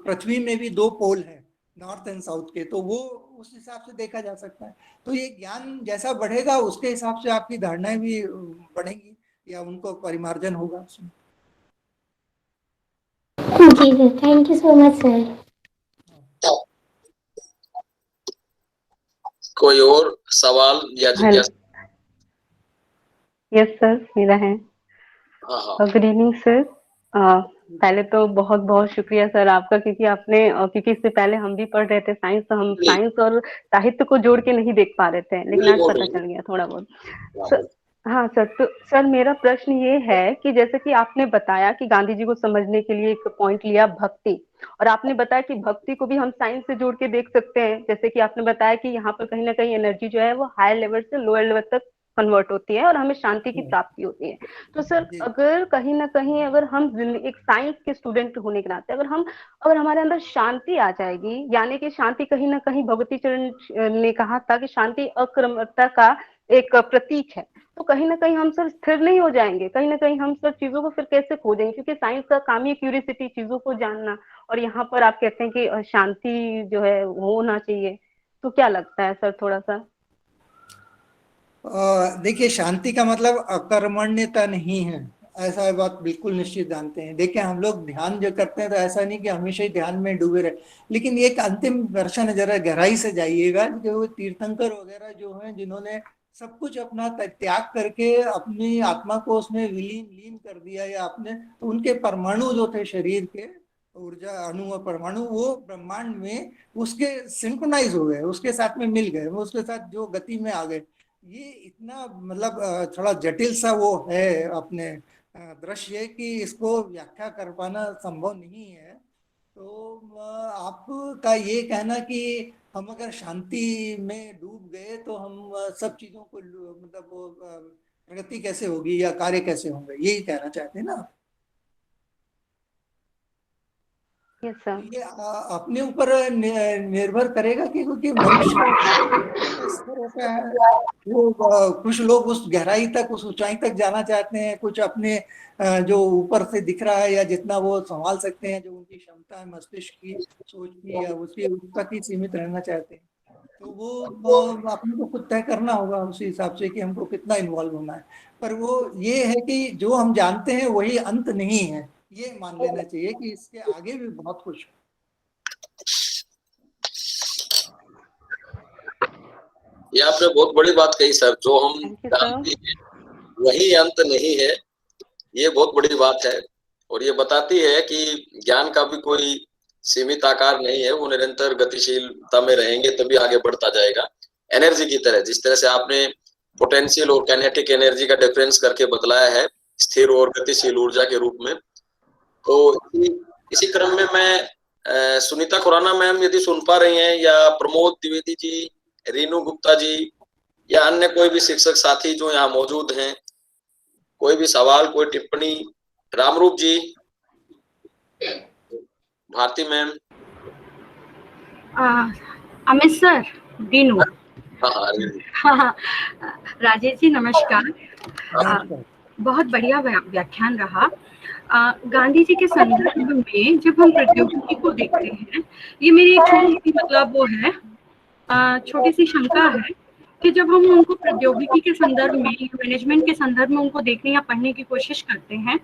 पृथ्वी में भी दो पोल हैं नॉर्थ एंड साउथ के, तो वो उस हिसाब से देखा जा सकता है। तो ये ज्ञान जैसा बढ़ेगा उसके हिसाब से आपकी धारणाएं भी बढ़ेंगी या उनको परिमार्जन होगा उसमें। जी sir, thank you so much sir. कोई और सवाल या जिज्ञासा? यस सर, मेरा है। हाँ हाँ, गुड इवनिंग सर। पहले तो बहुत बहुत शुक्रिया सर आपका, क्योंकि आपने क्योंकि इससे पहले हम भी पढ़ रहे थे साइंस, तो हम जी, साइंस और साहित्य को जोड़ के नहीं देख पा रहे थे, लेकिन आज बिल्कुल पता बिल्कुल। चल गया थोड़ा बहुत। हाँ, सर, हाँ सर, तो सर मेरा प्रश्न ये है कि जैसे कि आपने बताया कि गांधी जी को समझने के लिए एक पॉइंट लिया भक्ति, और आपने बताया कि भक्ति को भी हम साइंस से जोड़ के देख सकते हैं। जैसे कि आपने बताया कि यहाँ पर कहीं ना कहीं एनर्जी जो है वो हायर लेवल से लोअर लेवल तक कन्वर्ट होती है और हमें शांति की प्राप्ति होती है। तो सर जी अगर कहीं ना कहीं अगर हम एक साइंस के स्टूडेंट होने के नाते अगर हमारे अंदर शांति आ जाएगी, यानी कि शांति कहीं ना कहीं भगवती चरण ने कहा था कि शांति अक्रमकता का एक प्रतीक है, तो कहीं ना कहीं हम सर स्थिर नहीं हो जाएंगे, कहीं ना कहीं हम सर चीजों को फिर कैसे खोजेंगे, क्योंकि साइंस का काम ही क्यूरियोसिटी, चीजों को जानना, और यहाँ पर आप कहते हैं कि शांति जो है वो होना चाहिए। तो क्या लगता है सर थोड़ा सा? देखिए, शांति का मतलब अकर्मण्यता नहीं है, ऐसा बात बिल्कुल निश्चित जानते हैं। देखिए, हम लोग ध्यान जो करते हैं तो ऐसा नहीं कि हमेशा ही ध्यान में डूबे रहे, लेकिन एक अंतिम दर्शन है, जरा गहराई से जाइएगा कि वो तीर्थंकर वगैरह जो हैं जिन्होंने सब कुछ अपना त्याग करके अपनी आत्मा को उसमें विलीन लीन कर दिया, या अपने, तो उनके परमाणु जो थे शरीर के, ऊर्जा अणु और परमाणु, वो ब्रह्मांड में उसके सिंक्रोनाइज हो गए, उसके साथ में मिल गए, वो उसके साथ जो गति में आ गए। ये इतना मतलब थोड़ा जटिल सा वो है अपने दृश्य, कि इसको व्याख्या कर पाना संभव नहीं है। तो आपका ये कहना कि हम अगर शांति में डूब गए तो हम सब चीजों को मतलब वो प्रगति कैसे होगी या कार्य कैसे होंगे, यही कहना चाहते हैं ना आप? Yes sir. ये अपने ऊपर निर्भर करेगा कि, क्योंकि मनुष्य स्थिर होता है, वो कुछ लोग उस गहराई तक, उस ऊंचाई तक जाना चाहते हैं, कुछ अपने जो ऊपर से दिख रहा है या जितना वो संभाल सकते हैं, जो उनकी क्षमता है मस्तिष्क की, सोच की, या उसके उस तक ही सीमित रहना चाहते हैं। तो वो अपने को खुद तय करना होगा उसी हिसाब से कि हमको कितना इन्वॉल्व होना है। पर वो ये है कि जो हम जानते हैं वही अंत नहीं है, ये मान लेना चाहिए कि इसके आगे भी बहुत कुछ है। ये आपने बहुत बड़ी बात कही सर, जो हम थैंक यू जानते सर। हैं वही अंत नहीं है, ये बहुत बड़ी बात है। और ये बताती है कि ज्ञान का भी कोई सीमित आकार नहीं है, वो निरंतर गतिशीलता में रहेंगे तभी आगे बढ़ता जाएगा। एनर्जी की तरह, जिस तरह से आपने पोटेंशियल और काइनेटिक एनर्जी का डिफरेंस करके बतलाया है, स्थिर और गतिशील ऊर्जा के रूप में। तो इसी क्रम में मैं सुनीता खुराना मैम यदि सुन पा रही हैं, या प्रमोद द्विवेदी जी, रीनू गुप्ता जी, या अन्य कोई भी शिक्षक साथी जो यहाँ मौजूद हैं, कोई भी सवाल, कोई टिप्पणी? रामरूप जी, भारती मैम। अमित सर, दीनू। हाँ हाँ रीनू। हाँ, राजेश जी नमस्कार। नमस्कार। बहुत बढ़िया व्याख्यान रहा। गांधी जी के संदर्भ में जब हम प्रौद्योगिकी को देखते हैं, ये मेरी एक छोटी सी मतलब वो है, छोटी सी शंका है कि जब हम उनको प्रौद्योगिकी के संदर्भ में, मैनेजमेंट के संदर्भ में उनको देखने या पढ़ने की कोशिश करते हैं,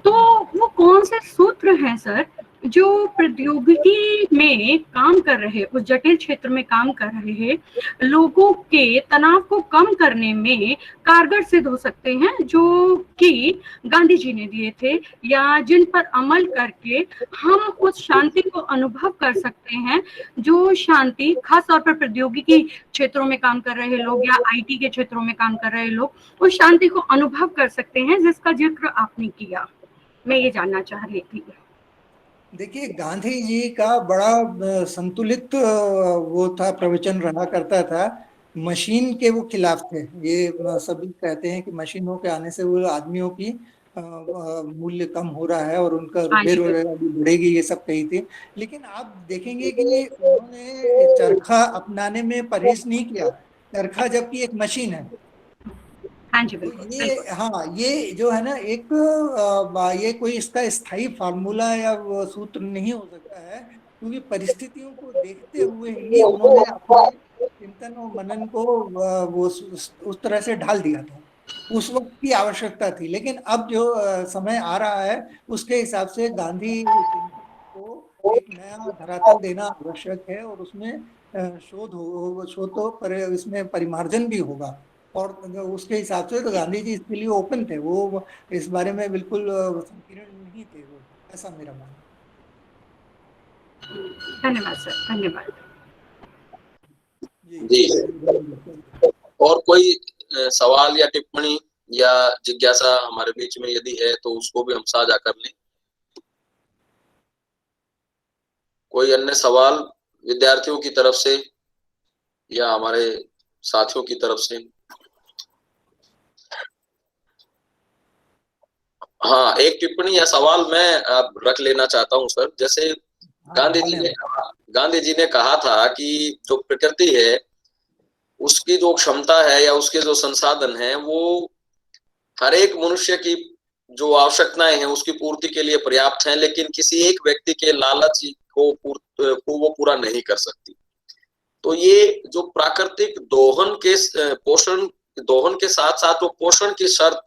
तो वो कौन से सूत्र हैं सर जो प्रौद्योगिकी में काम कर रहे, उस जटिल क्षेत्र में काम कर रहे लोगों के तनाव को कम करने में कारगर सिद्ध हो सकते हैं, जो कि गांधी जी ने दिए थे, या जिन पर अमल करके हम उस शांति को अनुभव कर सकते हैं, जो शांति खास तौर पर प्रौद्योगिकी क्षेत्रों में काम कर रहे लोग या आईटी के क्षेत्रों में काम कर रहे लोग उस शांति को अनुभव कर सकते हैं, जिसका जिक्र आपने किया। मैं ये जानना चाह रही थी। देखिए, गांधी जी का बड़ा संतुलित वो था, प्रवचन रहा करता था। मशीन के वो खिलाफ थे। ये सभी कहते हैं कि मशीनों के आने से वो आदमियों की मूल्य कम हो रहा है और उनका बेरोजगारी बढ़ेगी, ये सब कही थी। लेकिन आप देखेंगे कि उन्होंने चरखा अपनाने में परहेज नहीं किया। चरखा जबकि एक मशीन है, हाँ जी, तो बिल्कुल ये, हाँ, ये जो है ना एक ये कोई इसका स्थायी फार्मूला या वो सूत्र नहीं हो सकता है, क्योंकि परिस्थितियों को देखते हुए ही उन्होंने अपने चिंतन और मनन को वो उस तरह से ढाल दिया था। उस वक्त की आवश्यकता थी, लेकिन अब जो समय आ रहा है उसके हिसाब से गांधी चिंतन को एक नया धरातल देना आवश्यक है, और उसमें शोध तो पर इसमें परिमार्जन भी होगा। और उसके हिसाब से तो गांधी जी इसके लिए ओपन थे, वो इस बारे में बिल्कुल संकीर्ण नहीं थे वो, ऐसा मेरा मानना धन्यवाद सर, धन्यवाद। जी। जी, और कोई सवाल या टिप्पणी या जिज्ञासा हमारे बीच में यदि है तो उसको भी हम साझा कर लें। कोई अन्य सवाल विद्यार्थियों की तरफ से या हमारे साथियों की तरफ से? हाँ, एक टिप्पणी या सवाल मैं अब रख लेना चाहता हूँ सर। जैसे गांधी जी ने कहा था कि जो प्रकृति है उसकी जो क्षमता है या उसके जो संसाधन है वो हर एक मनुष्य की जो आवश्यकताएं हैं उसकी पूर्ति के लिए पर्याप्त हैं, लेकिन किसी एक व्यक्ति के लालच को वो पूरा नहीं कर सकती। तो ये जो प्राकृतिक दोहन के साथ साथ जो पोषण की शर्त,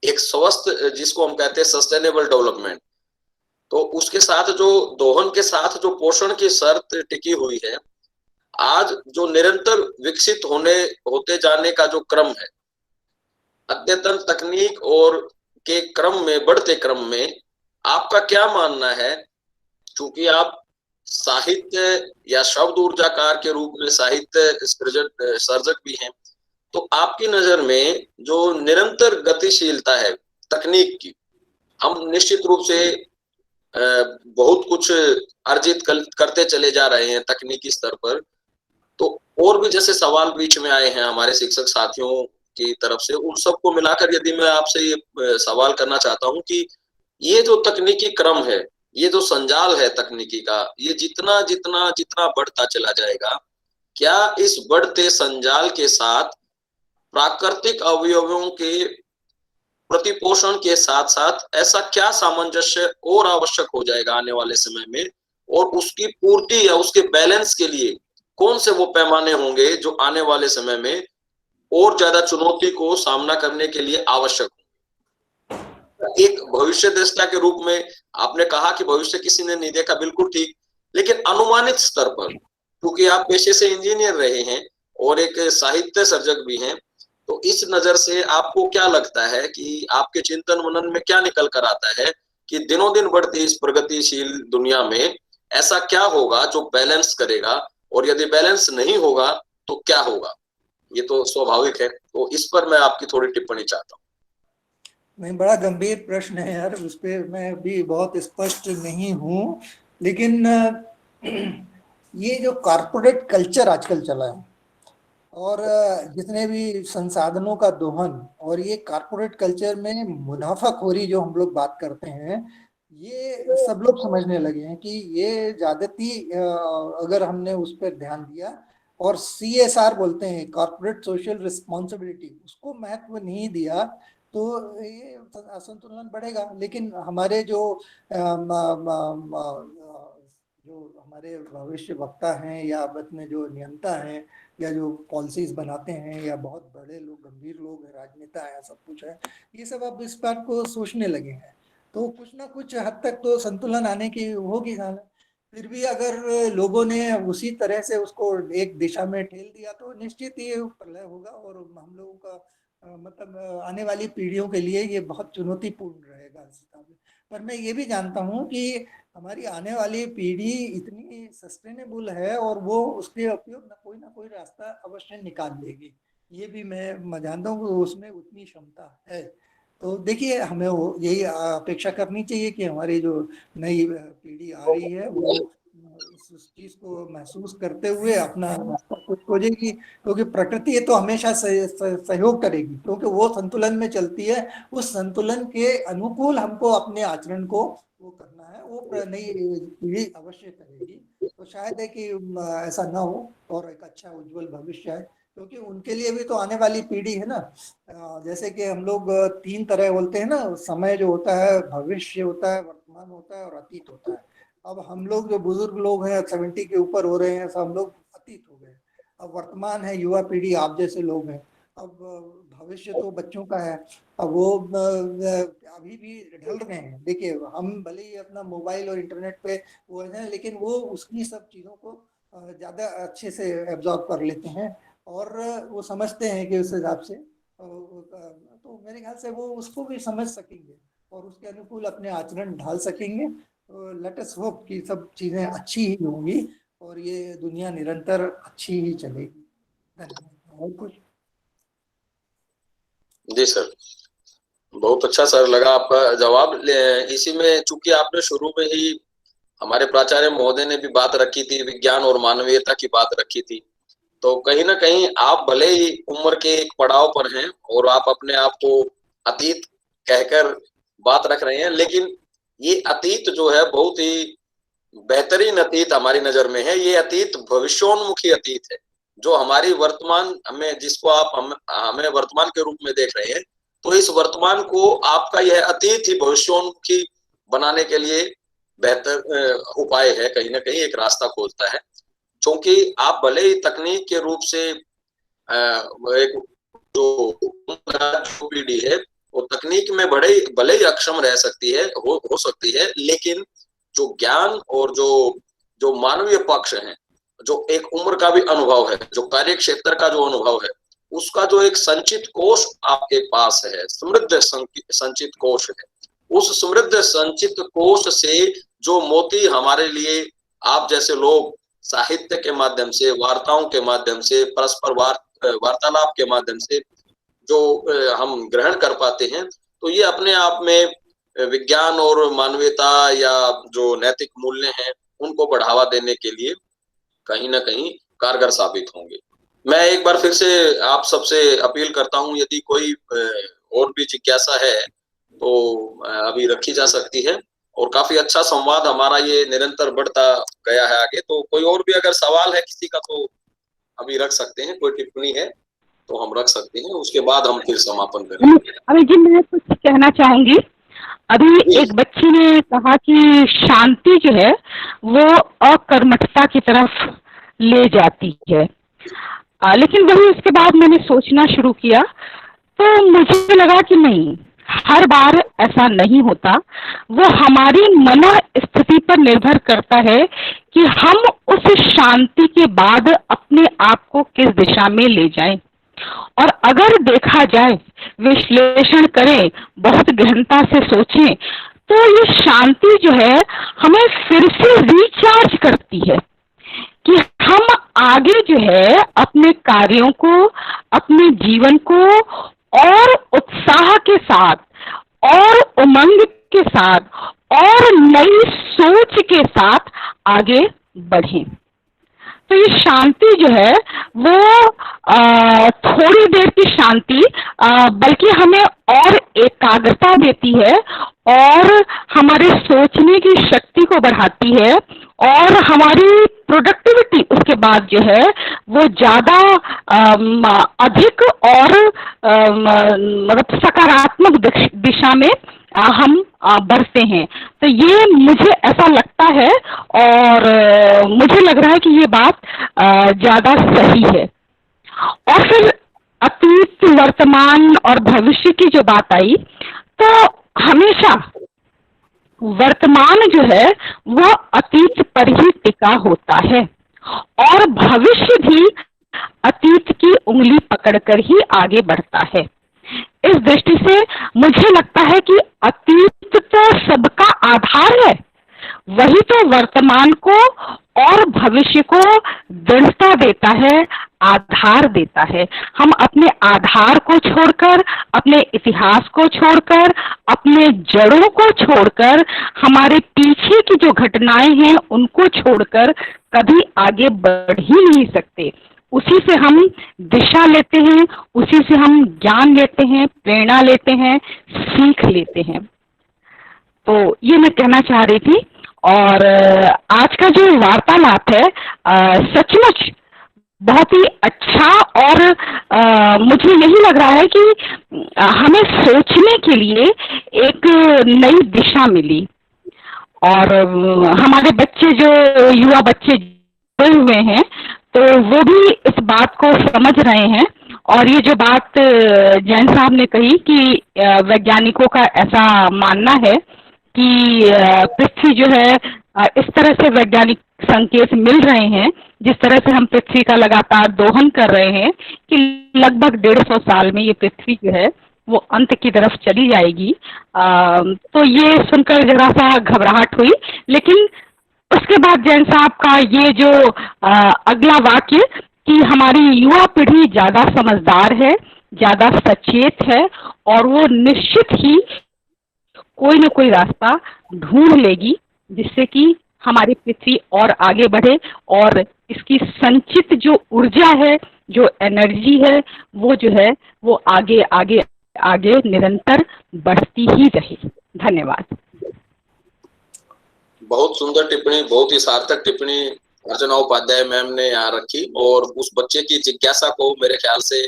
एक स्वस्थ जिसको हम कहते हैं सस्टेनेबल डेवलपमेंट, तो उसके साथ जो दोहन के साथ जो पोषण की शर्त टिकी हुई है, आज जो निरंतर विकसित होते जाने का जो क्रम है, अद्यतन तकनीक और के क्रम में, बढ़ते क्रम में आपका क्या मानना है? क्योंकि आप साहित्य या शब्द ऊर्जाकार के रूप में साहित्य सर्जक भी हैं, तो आपकी नजर में जो निरंतर गतिशीलता है तकनीक की, हम निश्चित रूप से बहुत कुछ अर्जित करते चले जा रहे हैं तकनीकी स्तर पर, तो और भी जैसे सवाल बीच में आए हैं हमारे शिक्षक साथियों की तरफ से, उन सबको मिलाकर यदि मैं आपसे ये सवाल करना चाहता हूं कि ये जो तकनीकी क्रम है, ये जो संजाल है तकनीकी का, ये जितना जितना जितना बढ़ता चला जाएगा, क्या इस बढ़ते संजाल के साथ प्राकृतिक अवयवों के प्रतिपोषण के साथ साथ ऐसा क्या सामंजस्य और आवश्यक हो जाएगा आने वाले समय में, और उसकी पूर्ति या उसके बैलेंस के लिए कौन से वो पैमाने होंगे जो आने वाले समय में और ज्यादा चुनौती को सामना करने के लिए आवश्यक होंगे? एक भविष्य दृष्टा के रूप में आपने कहा कि भविष्य किसी ने नहीं देखा, बिल्कुल ठीक, लेकिन अनुमानित स्तर पर, क्योंकि आप पेशे से इंजीनियर रहे हैं और एक साहित्य सर्जक भी हैं, तो इस नजर से आपको क्या लगता है कि आपके चिंतन मनन में क्या निकल कर आता है कि दिनों दिन बढ़ती इस प्रगतिशील दुनिया में ऐसा क्या होगा जो बैलेंस करेगा, और यदि बैलेंस नहीं होगा तो क्या होगा? ये तो स्वाभाविक है, तो इस पर मैं आपकी थोड़ी टिप्पणी चाहता हूँ। नहीं, बड़ा गंभीर प्रश्न है यार, उस पर मैं भी बहुत स्पष्ट नहीं हूँ, लेकिन ये जो कॉर्पोरेट कल्चर आजकल चला है और जितने भी संसाधनों का दोहन, और ये कॉर्पोरेट कल्चर में मुनाफाखोरी जो हम लोग बात करते हैं, ये सब लोग समझने लगे हैं कि ये ज्यादती अगर हमने उस पर ध्यान दिया और CSR बोलते हैं, कॉर्पोरेट सोशल रिस्पॉन्सिबिलिटी, उसको महत्व नहीं दिया तो ये असंतुलन बढ़ेगा। लेकिन हमारे जो हमारे भविष्य वक्ता हैं या अपने जो नियंता हैं या जो पॉलिसीज बनाते हैं या बहुत बड़े लोग, गंभीर लोग हैं, राजनेता है, सब कुछ है, ये सब अब इस बात को सोचने लगे हैं, तो कुछ ना कुछ हद तक तो संतुलन आने की होगी हालत। फिर भी अगर लोगों ने उसी तरह से उसको एक दिशा में ठेल दिया तो निश्चित ये प्रलय होगा, और हम लोगों का मतलब आने वाली पीढ़ियों के लिए ये बहुत चुनौतीपूर्ण रहेगा। पर मैं ये भी जानता हूँ कि हमारी आने वाली पीढ़ी इतनी सस्टेनेबल है और वो उसके उपयोग ना कोई रास्ता अवश्य निकाल लेगी, ये भी मैं जानता हूँ, उसमें उतनी क्षमता है। तो देखिए, हमें वो यही अपेक्षा करनी चाहिए कि हमारी जो नई पीढ़ी आ रही है वो उस चीज को महसूस करते हुए अपना रास्ता खुद खोजेगी, क्योंकि प्रकृति तो हमेशा सहयोग करेगी, क्योंकि वो संतुलन में चलती है। उस संतुलन के अनुकूल हमको अपने आचरण को वो करना है, वो नई पीढ़ी अवश्य करेगी। तो शायद है कि ऐसा ना हो और एक अच्छा उज्जवल भविष्य है, क्योंकि उनके लिए भी तो आने वाली पीढ़ी है ना। जैसे कि हम लोग 3 तरह बोलते हैं ना, समय जो होता है, भविष्य होता है, वर्तमान होता है और अतीत होता है। अब हम लोग जो बुजुर्ग लोग हैं, 70 के ऊपर हो रहे हैं, सब हम लोग अतीत हो गए। अब वर्तमान है युवा पीढ़ी, आप जैसे लोग हैं। अब भविष्य तो बच्चों का है। अब वो अभी भी ढल रहे हैं। देखिए, हम भले ही अपना मोबाइल और इंटरनेट पे वो है, लेकिन वो उसकी सब चीज़ों को ज़्यादा अच्छे से एब्जॉर्ब कर लेते हैं और वो समझते हैं कि उस हिसाब से, तो मेरे ख्याल से वो उसको भी समझ सकेंगे और उसके अनुकूल अपने आचरण ढाल सकेंगे। लेट अस होप कि सब चीज़ें अच्छी ही होंगी और ये दुनिया निरंतर अच्छी ही चलेगी। धन्यवाद। और कुछ? जी सर, बहुत अच्छा सर लगा आपका जवाब। इसी में चूंकि आपने शुरू में ही हमारे प्राचार्य महोदय ने भी बात रखी थी, विज्ञान और मानवीयता की बात रखी थी, तो कहीं ना कहीं आप भले ही उम्र के एक पड़ाव पर हैं और आप अपने आप को अतीत कहकर बात रख रहे हैं, लेकिन ये अतीत जो है बहुत ही बेहतरीन अतीत हमारी नजर में है। ये अतीत भविष्योन्मुखी अतीत है, जो हमारी वर्तमान में, जिसको आप हमें वर्तमान के रूप में देख रहे हैं, तो इस वर्तमान को आपका यह अतीत ही भविष्योन्मुखी बनाने के लिए बेहतर उपाय है, कहीं ना कहीं एक रास्ता खोजता है। क्योंकि आप भले ही तकनीक के रूप से एक जो पीढ़ी है वो तकनीक में भले ही अक्षम रह सकती है, हो सकती है, लेकिन जो ज्ञान और जो मानवीय पक्ष है, जो एक उम्र का भी अनुभव है, जो कार्य क्षेत्र का जो अनुभव है, उसका जो एक संचित कोश आपके पास है, समृद्ध संचित कोश है, उस समृद्ध संचित कोश से जो मोती हमारे लिए आप जैसे लोग साहित्य के माध्यम से, वार्ताओं के माध्यम से, परस्पर वार्तालाप के माध्यम से जो हम ग्रहण कर पाते हैं, तो ये अपने आप में विज्ञान और मानवीयता या जो नैतिक मूल्य हैं उनको बढ़ावा देने के लिए कहीं ना कहीं कारगर साबित होंगे। मैं एक बार फिर से आप सबसे अपील करता हूं, यदि कोई और भी जिज्ञासा है तो अभी रखी जा सकती है, और काफी अच्छा संवाद हमारा ये निरंतर बढ़ता गया है आगे। तो कोई और भी अगर सवाल है किसी का तो अभी रख सकते हैं, कोई टिप्पणी है तो हम रख सकते हैं, उसके बाद हम फिर समापन करेंगे। अभी जी मैं कुछ कहना चाहूंगी। अभी एक बच्ची ने कहा कि शांति जो है वो अकर्मठता की तरफ ले जाती है, लेकिन वही उसके बाद मैंने सोचना शुरू किया तो मुझे लगा कि नहीं, हर बार ऐसा नहीं होता। वो हमारी मन स्थिति पर निर्भर करता है कि हम उस शांति के बाद अपने आप को किस दिशा में ले जाएं। और अगर देखा जाए, विश्लेषण करें, बहुत गहनता से सोचें, तो ये शांति जो है हमें फिर से रिचार्ज करती है कि हम आगे जो है अपने कार्यों को, अपने जीवन को और उत्साह के साथ और उमंग के साथ और नई सोच के साथ आगे बढ़ें। तो ये शांति जो है वो थोड़ी देर की शांति बल्कि हमें और एकाग्रता देती है और हमारे सोचने की शक्ति को बढ़ाती है और हमारी प्रोडक्टिविटी उसके बाद जो है वो ज़्यादा अधिक और मतलब सकारात्मक दिशा में हम बढ़ते हैं। तो ये मुझे ऐसा लगता है और मुझे लग रहा है कि ये बात ज़्यादा सही है। और फिर अतीत, वर्तमान और भविष्य की जो बात आई, तो हमेशा वर्तमान जो है वह अतीत पर ही टिका होता है और भविष्य भी अतीत की उंगली पकड़कर ही आगे बढ़ता है। इस दृष्टि से मुझे लगता है कि अतीत तो सबका आधार है, वही तो वर्तमान को और भविष्य को दृढ़ता देता है, आधार देता है। हम अपने आधार को छोड़कर, अपने इतिहास को छोड़कर, अपने जड़ों को छोड़कर, हमारे पीछे की जो घटनाएं हैं उनको छोड़कर कभी आगे बढ़ ही नहीं सकते। उसी से हम दिशा लेते हैं, उसी से हम ज्ञान लेते हैं, प्रेरणा लेते हैं, सीख लेते हैं। तो ये मैं कहना चाह रही थी। और आज का जो वार्तालाप है सचमुच बहुत ही अच्छा और मुझे यही लग रहा है कि हमें सोचने के लिए एक नई दिशा मिली, और हमारे बच्चे जो युवा बच्चे जुड़े हुए हैं तो वो भी इस बात को समझ रहे हैं। और ये जो बात जैन साहब ने कही कि वैज्ञानिकों का ऐसा मानना है कि पृथ्वी जो है इस तरह से वैज्ञानिक संकेत मिल रहे हैं, जिस तरह से हम पृथ्वी का लगातार दोहन कर रहे हैं कि लगभग 150 साल में ये पृथ्वी जो है वो अंत की तरफ चली जाएगी। तो ये सुनकर जरा सा घबराहट हुई, लेकिन उसके बाद जैन साहब का ये जो अगला वाक्य कि हमारी युवा पीढ़ी ज्यादा समझदार है, ज्यादा सचेत है, और वो निश्चित ही कोई न कोई रास्ता ढूंढ लेगी जिससे कि हमारी पृथ्वी और आगे बढ़े, और इसकी संचित जो ऊर्जा है, जो एनर्जी है, वो जो है वो आगे आगे आगे निरंतर बढ़ती ही रहे। धन्यवाद। बहुत सुंदर टिप्पणी, बहुत ही सार्थक टिप्पणी अर्चना उपाध्याय मैम ने यहाँ रखी, और उस बच्चे की जिज्ञासा को मेरे ख्याल से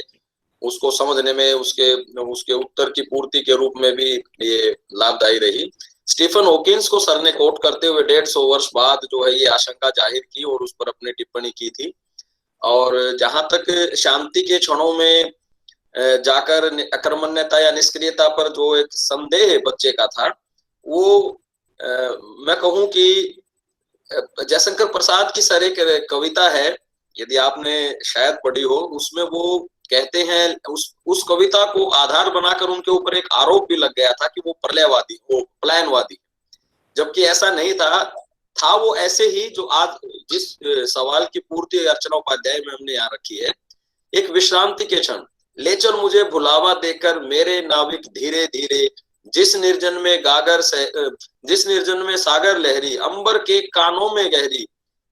उसको समझने में उसके उत्तर की पूर्ति के रूप में भी ये लाभदायी रही। स्टीफन हॉकिंस को सर ने कोट करते हुए 150 वर्ष बाद जो है ये आशंका जाहिर की और उस पर अपनी टिप्पणी की थी। और जहां तक शांति के क्षणों में जाकर अकर्मण्यता या निष्क्रियता पर जो एक संदेह बच्चे का था, वो मैं कहूं कि जयशंकर प्रसाद की सर एक कविता है, यदि आपने शायद पढ़ी हो, उसमें वो कहते हैं, उस कविता को आधार बनाकर उनके ऊपर एक आरोप भी लग गया था कि वो प्रलयवादी, वो पलायनवादी, जबकि ऐसा नहीं था वो ऐसे ही जो आज जिस सवाल की पूर्ति अर्चना उपाध्याय में हमने यहाँ रखी है, एक विश्रांति के क्षण, ले चल मुझे भुलावा देकर मेरे नाविक धीरे धीरे, जिस निर्जन में सागर लहरी, अंबर के कानों में गहरी,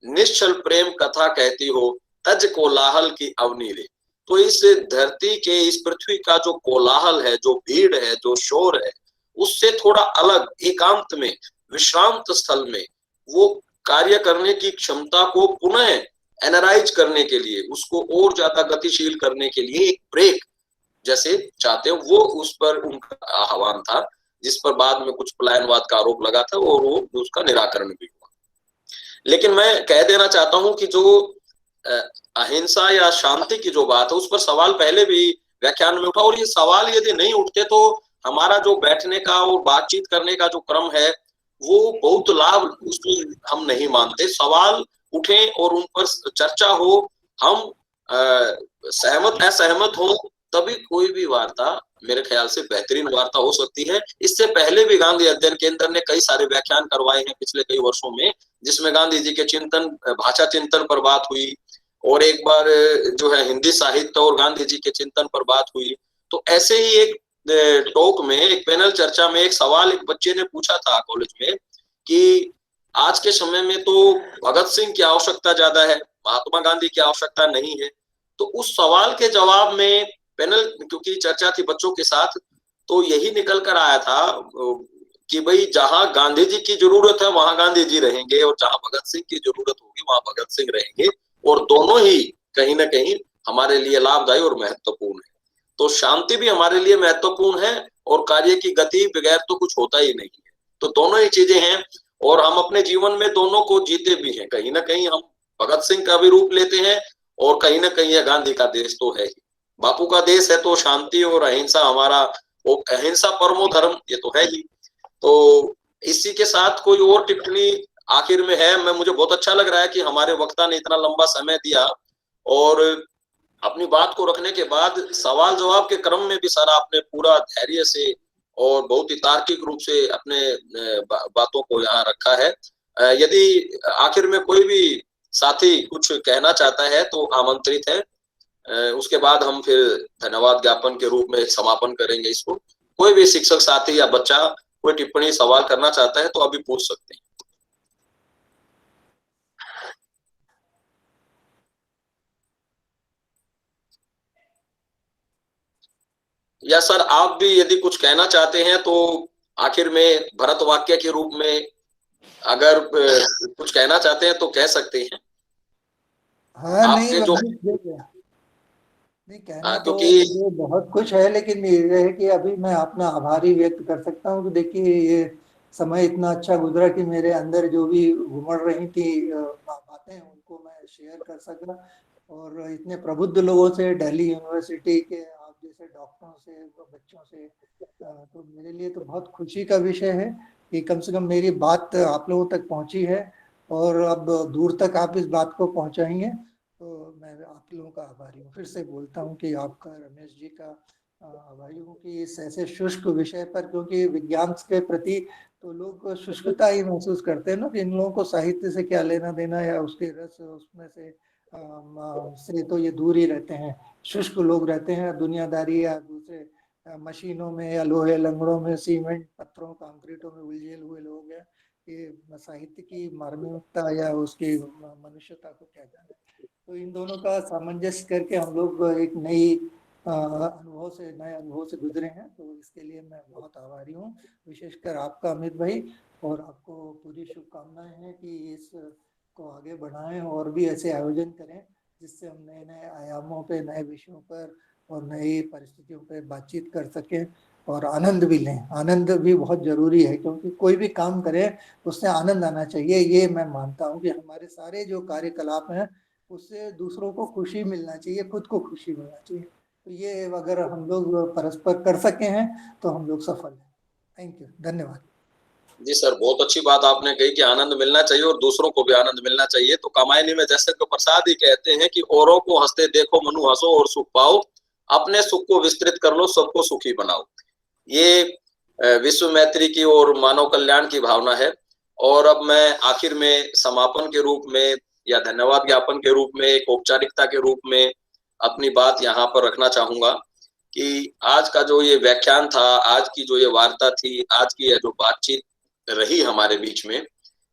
निश्चल प्रेम कथा कहती हो, तज कोलाहल की अवनी रे। तो इस धरती के, इस पृथ्वी का जो कोलाहल है, जो भीड़ है, जो शोर है, उससे थोड़ा अलग एकांत में, विश्रांत स्थल में वो कार्य करने की क्षमता को पुनः एनराइज करने के लिए, उसको और ज्यादा गतिशील करने के लिए एक ब्रेक जैसे चाहते हो, वो उस पर उनका आह्वान था, जिस पर बाद में कुछ पलायनवाद का आरोप लगा था और वो उसका निराकरण भी हुआ। लेकिन मैं कह देना चाहता हूं कि जो अहिंसा या शांति की जो बात है, उस पर सवाल पहले भी व्याख्यान में उठा, और ये सवाल यदि नहीं उठते तो हमारा जो बैठने का और बातचीत करने का जो क्रम है वो बहुत लाभ उसमें हम नहीं मानते। सवाल उठे और उन पर चर्चा हो, हम सहमत असहमत हो, तभी कोई भी वार्ता मेरे ख्याल से बेहतरीन वार्ता हो सकती है। इससे पहले भी गांधी अध्ययन केंद्र ने कई सारे व्याख्यान करवाए हैं पिछले कई वर्षों में, जिसमें गांधी जी के चिंतन, भाषा चिंतन पर बात हुई, और एक बार जो है हिंदी साहित्य और गांधी जी के चिंतन पर बात हुई। तो ऐसे ही एक टॉक में, एक पैनल चर्चा में एक सवाल एक बच्चे ने पूछा था कॉलेज में कि आज के समय में तो भगत सिंह की आवश्यकता ज्यादा है, महात्मा गांधी की आवश्यकता नहीं है। तो उस सवाल के जवाब में पैनल, क्योंकि चर्चा थी बच्चों के साथ, तो यही निकल कर आया था कि भाई जहां गांधी जी की जरूरत है वहां गांधी जी रहेंगे, और जहां भगत सिंह की जरूरत होगी वहां भगत सिंह रहेंगे, और दोनों ही कहीं ना कहीं हमारे लिए लाभदायी और महत्वपूर्ण है। तो शांति भी हमारे लिए महत्वपूर्ण है और कार्य की गति बगैर तो कुछ होता ही नहीं है। तो दोनों ही चीजें हैं, और हम अपने जीवन में दोनों को जीते भी हैं। कहीं ना कहीं हम भगत सिंह का भी रूप लेते हैं, और कहीं ना कहीं यह गांधी का देश तो है ही, बापू का देश है, तो शांति और अहिंसा हमारा, वो अहिंसा परमो धर्म, ये तो है ही। तो इसी के साथ कोई और टिप्पणी आखिर में है? मुझे बहुत अच्छा लग रहा है कि हमारे वक्ता ने इतना लंबा समय दिया, और अपनी बात को रखने के बाद सवाल जवाब के क्रम में भी सर आपने पूरा धैर्य से और बहुत ही तार्किक रूप से अपने बातों को यहाँ रखा है। यदि आखिर में कोई भी साथी कुछ कहना चाहता है तो आमंत्रित है, उसके बाद हम फिर धन्यवाद ज्ञापन के रूप में समापन करेंगे इसको। कोई भी शिक्षक साथी या बच्चा कोई टिप्पणी सवाल करना चाहता है तो अभी पूछ सकते हैं। या सर आप भी यदि कुछ कहना चाहते हैं तो आखिर में भरत वाक्य के रूप में अगर कुछ कहना चाहते हैं तो कह सकते हैं। हाँ, आपके जो नहीं, कहना तो क्योंकि मुझे बहुत कुछ है, लेकिन ये है कि अभी मैं अपना आभारी व्यक्त कर सकता हूँ कि देखिए ये समय इतना अच्छा गुजरा कि मेरे अंदर जो भी घुमड़ रही थी बातें, उनको मैं शेयर कर सका। और इतने प्रबुद्ध लोगों से, दिल्ली यूनिवर्सिटी के आप जैसे डॉक्टरों से, बच्चों से, तो मेरे लिए तो बहुत खुशी का विषय है कि कम से कम मेरी बात आप लोगों तक पहुंची है, और अब दूर तक आप इस बात को पहुंचाएंगे। तो मैं आप लोगों का आभारी हूँ। फिर से बोलता हूँ कि आपका, रमेश जी का आभारी हूँ कि इस ऐसे शुष्क विषय पर, क्योंकि विज्ञान के प्रति तो लोग शुष्कता ही महसूस करते हैं ना, कि इन लोगों को साहित्य से क्या लेना देना, या उसके रस उसमें से तो ये दूर ही रहते हैं। शुष्क लोग रहते हैं, दुनियादारी या दूसरे मशीनों में या लोहे लंगड़ों में, सीमेंट पत्थरों कंक्रीटों में उलझे हुए लोग हैं। ये साहित्य की मार्मिकता या उसकी मनुष्यता को क्या जाने। तो इन दोनों का सामंजस्य करके हम लोग एक नए अनुभव से गुजरे हैं, तो इसके लिए मैं बहुत आभारी हूँ। विशेषकर आपका अमित भाई, और आपको पूरी शुभकामनाएं हैं कि इस को आगे बढ़ाएं और भी ऐसे आयोजन करें जिससे हम नए नए आयामों पे, नए विषयों पर और नई परिस्थितियों पे बातचीत कर सकें और आनंद भी लें। आनंद भी बहुत जरूरी है, क्योंकि कोई भी काम करें उससे आनंद आना चाहिए। ये मैं मानता हूँ कि हमारे सारे जो कार्यकलाप हैं उससे दूसरों को खुशी मिलना चाहिए, खुद को खुशी मिलना चाहिए। तो ये अगर हम लोग परस्पर कर सके हैं तो हम लोग सफल हैं। थैंक यू, धन्यवाद। जी सर, बहुत अच्छी बात आपने कही कि आनंद मिलना चाहिए और दूसरों को भी आनंद मिलना चाहिए। तो कामायनी में जैसे को प्रसाद ही कहते हैं कि औरों को हंसते देखो मनु हंसो और सुख पाओ, अपने सुख को विस्तृत कर लो, सबको सुखी बनाओ। ये विश्व मैत्री की और मानव कल्याण की भावना है। और अब मैं आखिर में समापन के रूप में या धन्यवाद ज्ञापन के रूप में, एक औपचारिकता के रूप में अपनी बात यहाँ पर रखना चाहूंगा कि आज का जो ये व्याख्यान था, आज की जो ये वार्ता थी, आज की ये जो बातचीत रही हमारे बीच में,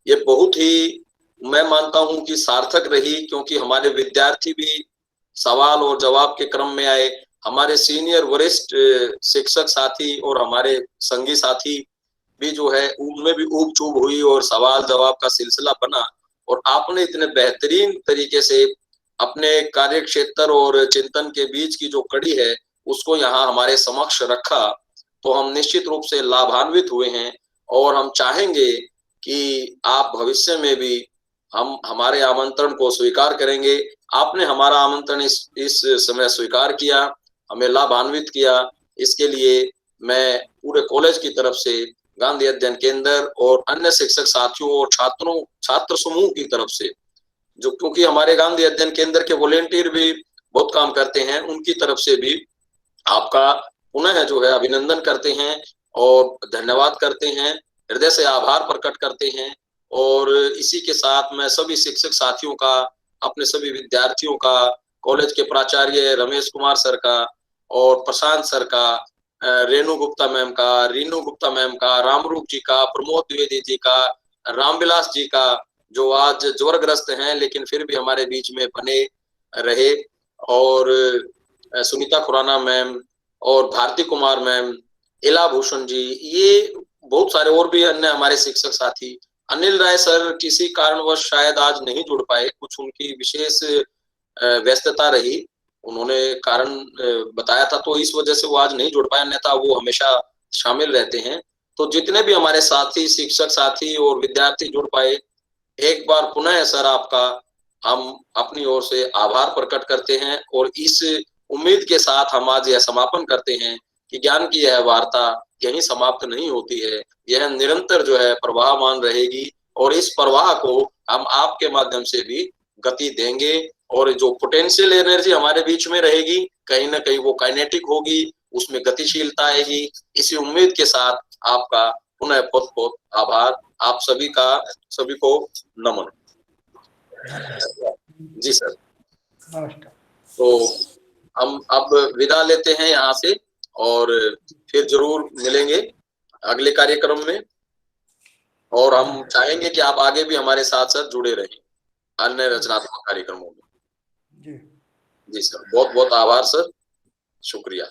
ये बहुत ही, मैं मानता हूं कि सार्थक रही, क्योंकि हमारे विद्यार्थी भी सवाल और जवाब के क्रम में आए, हमारे सीनियर वरिष्ठ शिक्षक साथी और हमारे संगी साथी भी जो है उनमें भी ऊब चूब हुई और सवाल जवाब का सिलसिला बना। और आपने इतने बेहतरीन तरीके से अपने कार्य क्षेत्र और चिंतन के बीच की जो कड़ी है उसको यहाँ हमारे समक्ष रखा, तो हम निश्चित रूप से लाभान्वित हुए हैं। और हम चाहेंगे कि आप भविष्य में भी हमारे आमंत्रण को स्वीकार करेंगे। आपने हमारा आमंत्रण इस समय स्वीकार किया, हमें लाभान्वित किया, इसके लिए मैं पूरे कॉलेज की तरफ से, गांधी अध्ययन केंद्र और अन्य शिक्षक साथियों और छात्र समूह की तरफ से, जो क्योंकि हमारे गांधी अध्ययन केंद्र के वॉलेंटियर भी बहुत काम करते हैं, उनकी तरफ से भी आपका पुनः जो है अभिनंदन करते हैं और धन्यवाद करते हैं, हृदय से आभार प्रकट करते हैं। और इसी के साथ मैं सभी शिक्षक साथियों का, अपने सभी विद्यार्थियों का, कॉलेज के प्राचार्य रमेश कुमार सर का और प्रशांत सर का, रेणु गुप्ता मैम का, रीनू गुप्ता मैम का, रामरूप जी का, प्रमोद द्विवेदी जी का, रामविलास जी का, जो आज ज्वरग्रस्त हैं लेकिन फिर भी हमारे बीच में बने रहे, और सुनीता खुराना मैम और भारती कुमार मैम, इला भूषण जी, ये बहुत सारे और भी अन्य हमारे शिक्षक साथी। अनिल राय सर किसी कारणवश शायद आज नहीं जुड़ पाए, कुछ उनकी विशेष व्यस्तता रही, उन्होंने कारण बताया था, तो इस वजह से वो आज नहीं जुड़ पाए, अन्यथा वो हमेशा शामिल रहते हैं। तो जितने भी हमारे साथी, शिक्षक साथी और विद्यार्थी जुड़ पाए, एक बार पुनः सर आपका हम अपनी ओर से आभार प्रकट करते हैं और इस उम्मीद के साथ हम आज यह समापन करते हैं कि ज्ञान की यह वार्ता यहीं समाप्त नहीं होती है, यह निरंतर जो है प्रवाहमान रहेगी और इस प्रवाह को हम आपके माध्यम से भी गति देंगे। और जो पोटेंशियल एनर्जी हमारे बीच में रहेगी, कहीं ना कहीं वो काइनेटिक होगी, उसमें गतिशीलता आएगी। इसी उम्मीद के साथ आपका पुनः बहुत बहुत आभार। आप सभी का, सभी को नमन। जी सर, तो हम अब विदा लेते हैं यहाँ से और फिर जरूर मिलेंगे अगले कार्यक्रम में, और हम चाहेंगे कि आप आगे भी हमारे साथ साथ जुड़े रहें अन्य रचनात्मक कार्यक्रमों में। जी सर, बहुत बहुत आभार सर, शुक्रिया।